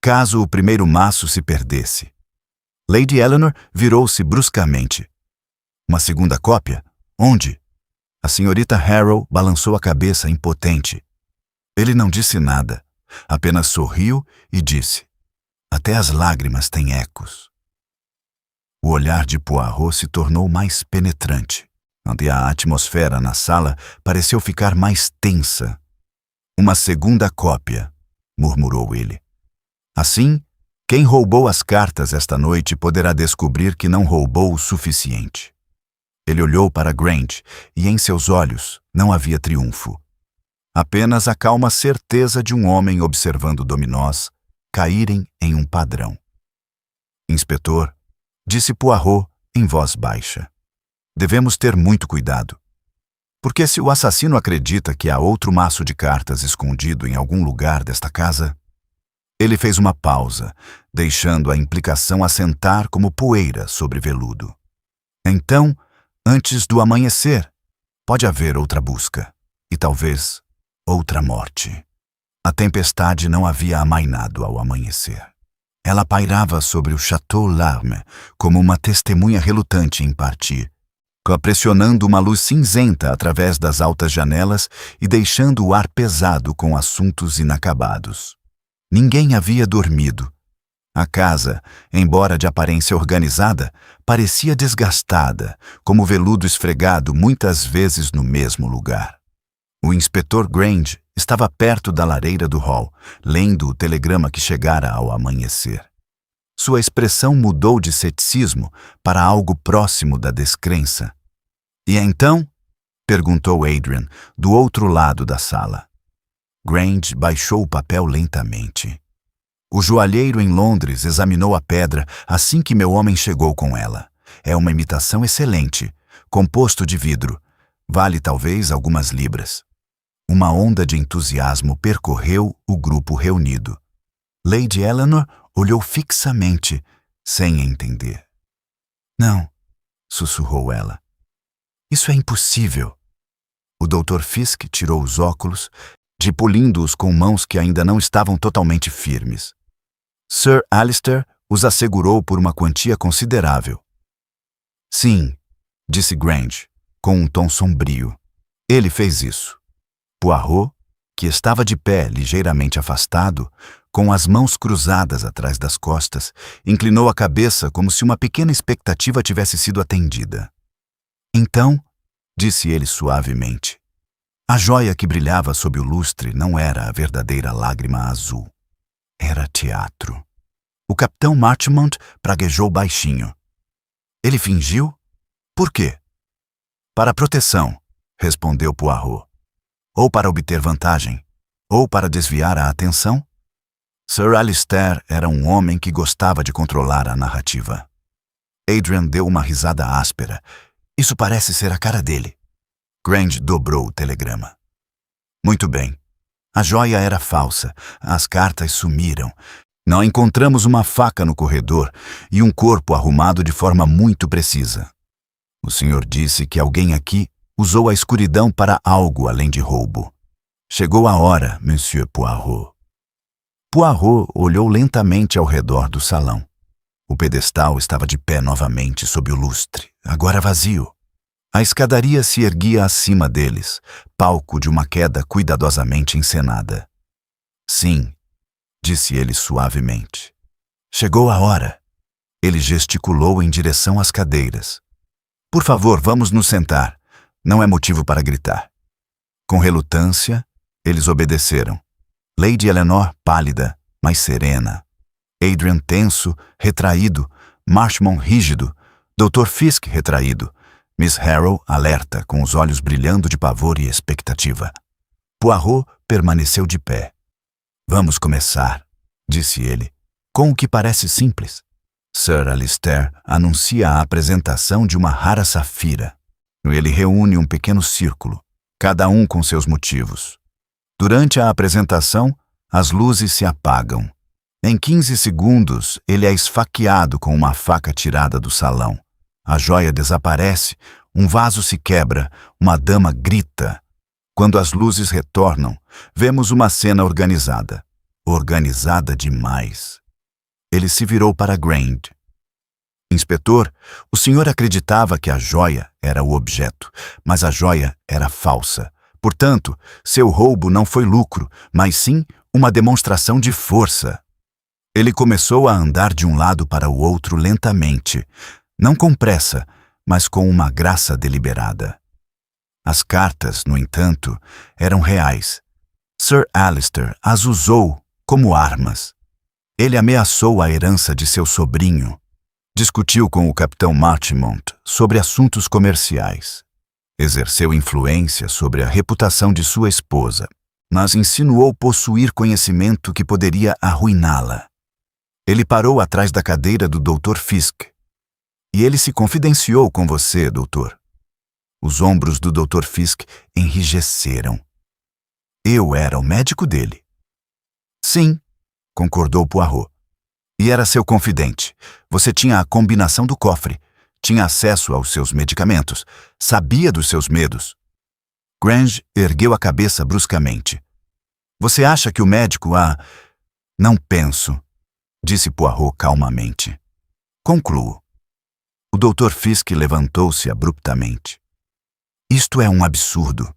Caso o primeiro maço se perdesse. Lady Eleanor virou-se bruscamente. Uma segunda cópia? Onde? A senhorita Harrow balançou a cabeça impotente. Ele não disse nada, apenas sorriu e disse: até as lágrimas têm ecos. O olhar de Poirot se tornou mais penetrante, onde a atmosfera na sala pareceu ficar mais tensa. Uma segunda cópia, murmurou ele. Assim, quem roubou as cartas esta noite poderá descobrir que não roubou o suficiente. Ele olhou para Grange e em seus olhos não havia triunfo. Apenas a calma certeza de um homem observando dominós caírem em um padrão. Inspetor, disse Poirot em voz baixa. Devemos ter muito cuidado. Porque se o assassino acredita que há outro maço de cartas escondido em algum lugar desta casa... Ele fez uma pausa, deixando a implicação assentar como poeira sobre veludo. Então, antes do amanhecer, pode haver outra busca, e talvez outra morte. A tempestade não havia amainado ao amanhecer. Ela pairava sobre o Château Larme como uma testemunha relutante em partir, pressionando uma luz cinzenta através das altas janelas e deixando o ar pesado com assuntos inacabados. Ninguém havia dormido. A casa, embora de aparência organizada, parecia desgastada, como veludo esfregado muitas vezes no mesmo lugar. O inspetor Grange estava perto da lareira do hall, lendo o telegrama que chegara ao amanhecer. Sua expressão mudou de ceticismo para algo próximo da descrença. E então? Perguntou Adrian, do outro lado da sala. Grange baixou o papel lentamente. O joalheiro em Londres examinou a pedra assim que meu homem chegou com ela. É uma imitação excelente, composto de vidro. Vale talvez algumas libras. Uma onda de entusiasmo percorreu o grupo reunido. Lady Eleanor olhou fixamente, sem entender. Não, sussurrou ela. Isso é impossível. O Dr. Fisk tirou os óculos, polindo-os com mãos que ainda não estavam totalmente firmes. Sir Alistair os assegurou por uma quantia considerável. Sim, disse Grange, com um tom sombrio. Ele fez isso. Poirot, que estava de pé ligeiramente afastado, com as mãos cruzadas atrás das costas, inclinou a cabeça como se uma pequena expectativa tivesse sido atendida. Então, disse ele suavemente, a joia que brilhava sob o lustre não era a verdadeira lágrima azul. Era teatro. O capitão Marchmont praguejou baixinho. Ele fingiu? Por quê? Para proteção, respondeu Poirot. Ou para obter vantagem, ou para desviar a atenção. Sir Alistair era um homem que gostava de controlar a narrativa. Adrian deu uma risada áspera. Isso parece ser a cara dele. Grange dobrou o telegrama. Muito bem. A joia era falsa. As cartas sumiram. Não encontramos uma faca no corredor e um corpo arrumado de forma muito precisa. O senhor disse que alguém aqui usou a escuridão para algo além de roubo. Chegou a hora, Monsieur Poirot. Poirot olhou lentamente ao redor do salão. O pedestal estava de pé novamente sob o lustre, agora vazio. A escadaria se erguia acima deles, palco de uma queda cuidadosamente encenada. Sim, disse ele suavemente. Chegou a hora. Ele gesticulou em direção às cadeiras. Por favor, vamos nos sentar. Não é motivo para gritar. Com relutância, eles obedeceram. Lady Eleanor, pálida, mas serena. Adrian tenso, retraído. Marshmont rígido. Dr. Fisk retraído. Miss Harrow alerta, com os olhos brilhando de pavor e expectativa. Poirot permaneceu de pé. Vamos começar, disse ele, com o que parece simples. Sir Alistair anuncia a apresentação de uma rara safira. Ele reúne um pequeno círculo, cada um com seus motivos. Durante a apresentação, as luzes se apagam. Em 15 segundos, ele é esfaqueado com uma faca tirada do salão. A joia desaparece, um vaso se quebra, uma dama grita. Quando as luzes retornam, vemos uma cena organizada. Organizada demais. Ele se virou para Grande. Inspetor, o senhor acreditava que a joia era o objeto, mas a joia era falsa. Portanto, seu roubo não foi lucro, mas sim uma demonstração de força. Ele começou a andar de um lado para o outro lentamente, não com pressa, mas com uma graça deliberada. As cartas, no entanto, eram reais. Sir Alistair as usou como armas. Ele ameaçou a herança de seu sobrinho. Discutiu com o capitão Marchmont sobre assuntos comerciais. Exerceu influência sobre a reputação de sua esposa, mas insinuou possuir conhecimento que poderia arruiná-la. Ele parou atrás da cadeira do Dr. Fisk. E ele se confidenciou com você, doutor. Os ombros do Dr. Fisk enrijeceram. Eu era o médico dele. Sim, concordou Poirot. E era seu confidente. Você tinha a combinação do cofre, tinha acesso aos seus medicamentos, sabia dos seus medos. Grange ergueu a cabeça bruscamente. Você acha que o médico Não penso, disse Poirot calmamente. Concluo. O Dr. Fisk levantou-se abruptamente. Isto é um absurdo.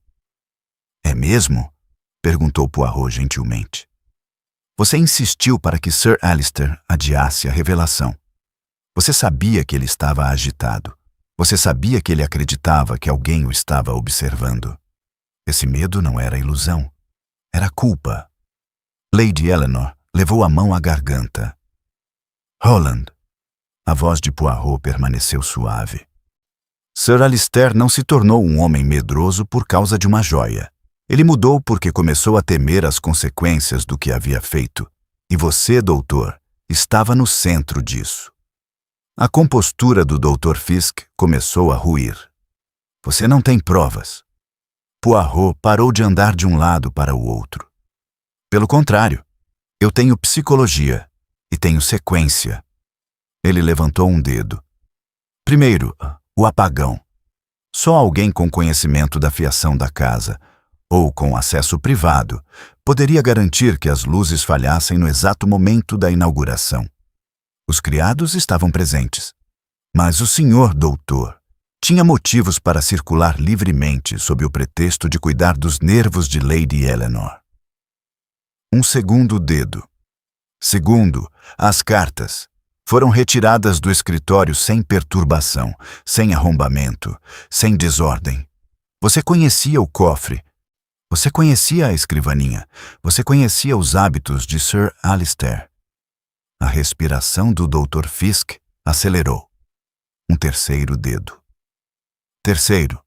É mesmo? Perguntou Poirot gentilmente. Você insistiu para que Sir Alistair adiasse a revelação. Você sabia que ele estava agitado. Você sabia que ele acreditava que alguém o estava observando. Esse medo não era ilusão. Era culpa. Lady Eleanor levou a mão à garganta. Holland. A voz de Poirot permaneceu suave. Sir Alistair não se tornou um homem medroso por causa de uma joia. Ele mudou porque começou a temer as consequências do que havia feito. E você, doutor, estava no centro disso. A compostura do Dr. Fisk começou a ruir. Você não tem provas. Poirot parou de andar de um lado para o outro. Pelo contrário, eu tenho psicologia e tenho sequência. Ele levantou um dedo. Primeiro, o apagão. Só alguém com conhecimento da fiação da casa, ou com acesso privado, poderia garantir que as luzes falhassem no exato momento da inauguração. Os criados estavam presentes. Mas o senhor doutor tinha motivos para circular livremente sob o pretexto de cuidar dos nervos de Lady Eleanor. Um segundo dedo. Segundo, as cartas foram retiradas do escritório sem perturbação, sem arrombamento, sem desordem. Você conhecia o cofre. Você conhecia a escrivaninha. Você conhecia os hábitos de Sir Alistair. A respiração do Dr. Fisk acelerou. Um terceiro dedo. Terceiro,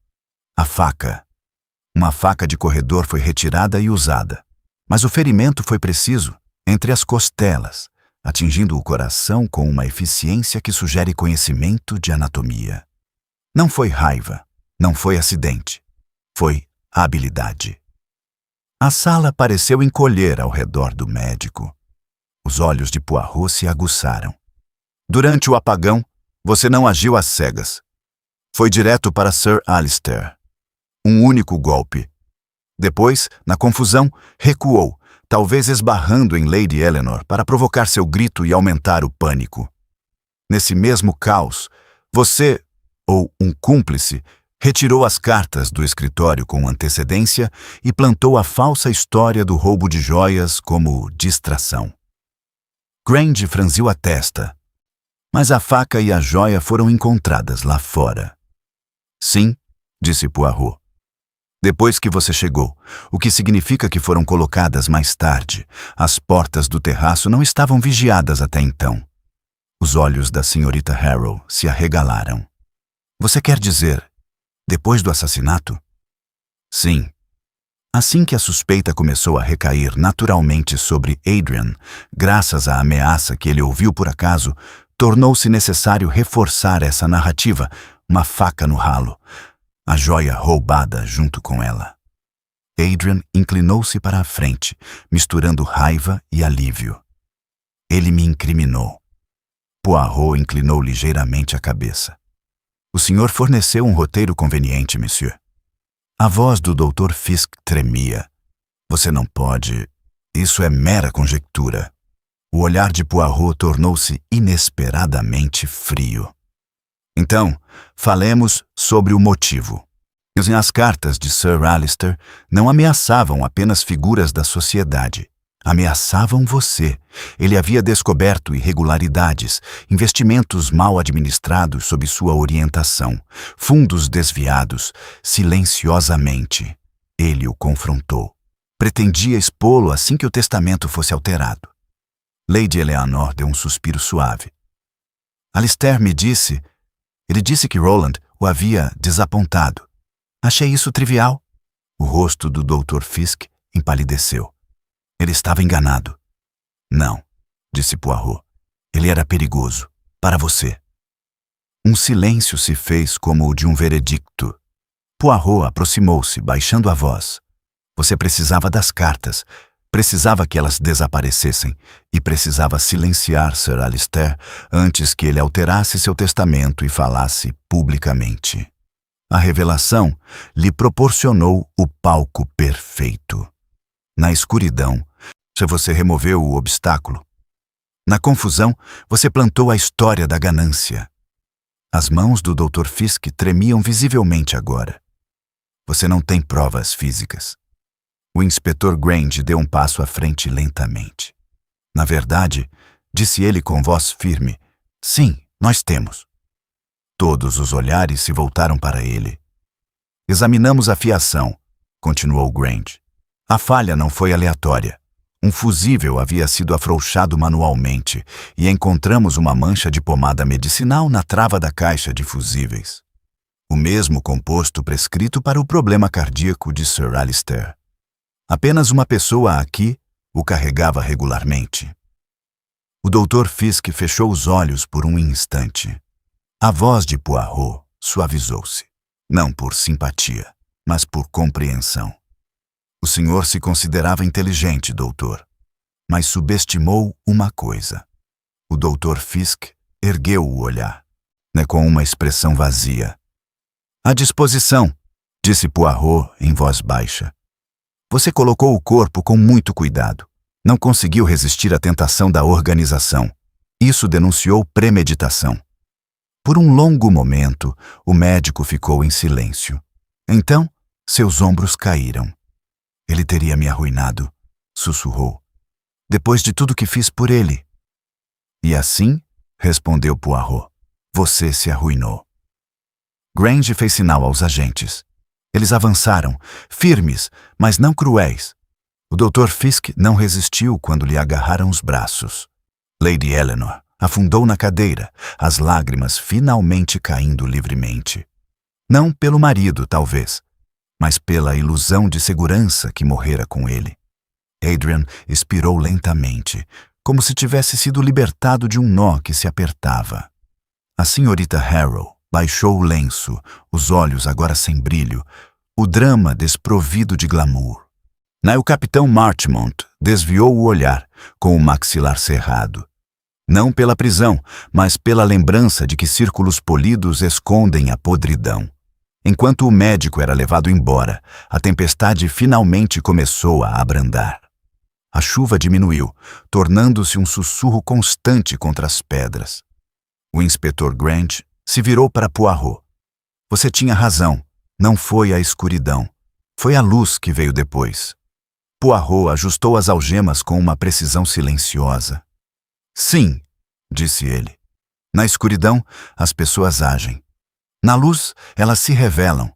a faca. Uma faca de corredor foi retirada e usada, mas o ferimento foi preciso, entre as costelas, atingindo o coração com uma eficiência que sugere conhecimento de anatomia. Não foi raiva, não foi acidente, foi habilidade. A sala pareceu encolher ao redor do médico. Os olhos de Poirot se aguçaram. Durante o apagão, você não agiu às cegas. Foi direto para Sir Alistair. Um único golpe. Depois, na confusão, recuou, talvez esbarrando em Lady Eleanor para provocar seu grito e aumentar o pânico. Nesse mesmo caos, você, ou um cúmplice, retirou as cartas do escritório com antecedência e plantou a falsa história do roubo de joias como distração. Grange franziu a testa. Mas a faca e a joia foram encontradas lá fora. Sim, disse Poirot. Depois que você chegou, o que significa que foram colocadas mais tarde. As portas do terraço não estavam vigiadas até então. Os olhos da senhorita Harrow se arregalaram. Você quer dizer, depois do assassinato? Sim. Assim que a suspeita começou a recair naturalmente sobre Adrian, graças à ameaça que ele ouviu por acaso, tornou-se necessário reforçar essa narrativa, uma faca no ralo, a joia roubada junto com ela. Adrian inclinou-se para a frente, misturando raiva e alívio. Ele me incriminou. Poirot inclinou ligeiramente a cabeça. O senhor forneceu um roteiro conveniente, monsieur. A voz do Dr. Fisk tremia. Você não pode... Isso é mera conjectura. O olhar de Poirot tornou-se inesperadamente frio. Então, falemos sobre o motivo. As cartas de Sir Alister não ameaçavam apenas figuras da sociedade. Ameaçavam você. Ele havia descoberto irregularidades, investimentos mal administrados sob sua orientação, fundos desviados, silenciosamente. Ele o confrontou. Pretendia expô-lo assim que o testamento fosse alterado. Lady Eleanor deu um suspiro suave. Alistair me disse... Ele disse que Roland o havia desapontado. Achei isso trivial. O rosto do Dr. Fisk empalideceu. Ele estava enganado. Não, disse Poirot. Ele era perigoso. Para você. Um silêncio se fez como o de um veredicto. Poirot aproximou-se, baixando a voz. Você precisava das cartas. Precisava que elas desaparecessem e precisava silenciar Sir Alistair antes que ele alterasse seu testamento e falasse publicamente. A revelação lhe proporcionou o palco perfeito. Na escuridão, você removeu o obstáculo. Na confusão, você plantou a história da ganância. As mãos do Dr. Fisk tremiam visivelmente agora. Você não tem provas físicas. O inspetor Grange deu um passo à frente lentamente. Na verdade, disse ele com voz firme, sim, nós temos. Todos os olhares se voltaram para ele. Examinamos a fiação, continuou Grange. A falha não foi aleatória. Um fusível havia sido afrouxado manualmente e encontramos uma mancha de pomada medicinal na trava da caixa de fusíveis. O mesmo composto prescrito para o problema cardíaco de Sir Alistair. Apenas uma pessoa aqui o carregava regularmente. O Dr. Fisk fechou os olhos por um instante. A voz de Poirot suavizou-se, não por simpatia, mas por compreensão. O senhor se considerava inteligente, doutor, mas subestimou uma coisa. O Dr. Fisk ergueu o olhar, com uma expressão vazia. À disposição, disse Poirot em voz baixa. Você colocou o corpo com muito cuidado. Não conseguiu resistir à tentação da organização. Isso denunciou premeditação. Por um longo momento, o médico ficou em silêncio. Então, seus ombros caíram. Ele teria me arruinado, sussurrou. Depois de tudo que fiz por ele. E assim, respondeu Poirot, você se arruinou. Grange fez sinal aos agentes. Eles avançaram, firmes, mas não cruéis. O Dr. Fisk não resistiu quando lhe agarraram os braços. Lady Eleanor afundou na cadeira, as lágrimas finalmente caindo livremente. Não pelo marido, talvez, mas pela ilusão de segurança que morrera com ele. Adrian expirou lentamente, como se tivesse sido libertado de um nó que se apertava. A senhorita Harrow baixou o lenço, os olhos agora sem brilho, o drama desprovido de glamour. O capitão Marchmont desviou o olhar, com o maxilar cerrado. Não pela prisão, mas pela lembrança de que círculos polidos escondem a podridão. Enquanto o médico era levado embora, a tempestade finalmente começou a abrandar. A chuva diminuiu, tornando-se um sussurro constante contra as pedras. O inspetor Grange se virou para Poirot. Você tinha razão, não foi a escuridão. Foi a luz que veio depois. Poirot ajustou as algemas com uma precisão silenciosa. Sim, disse ele. Na escuridão, as pessoas agem. Na luz, elas se revelam.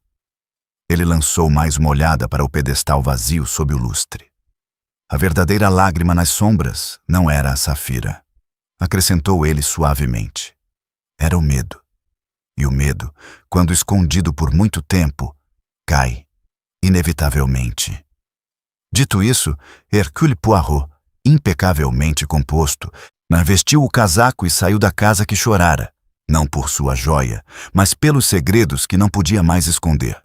Ele lançou mais uma olhada para o pedestal vazio sob o lustre. A verdadeira lágrima nas sombras não era a Safira. Acrescentou ele suavemente. Era o medo. E o medo, quando escondido por muito tempo, cai, inevitavelmente. Dito isso, Hercule Poirot, impecavelmente composto, vestiu o casaco e saiu da casa que chorara, não por sua joia, mas pelos segredos que não podia mais esconder.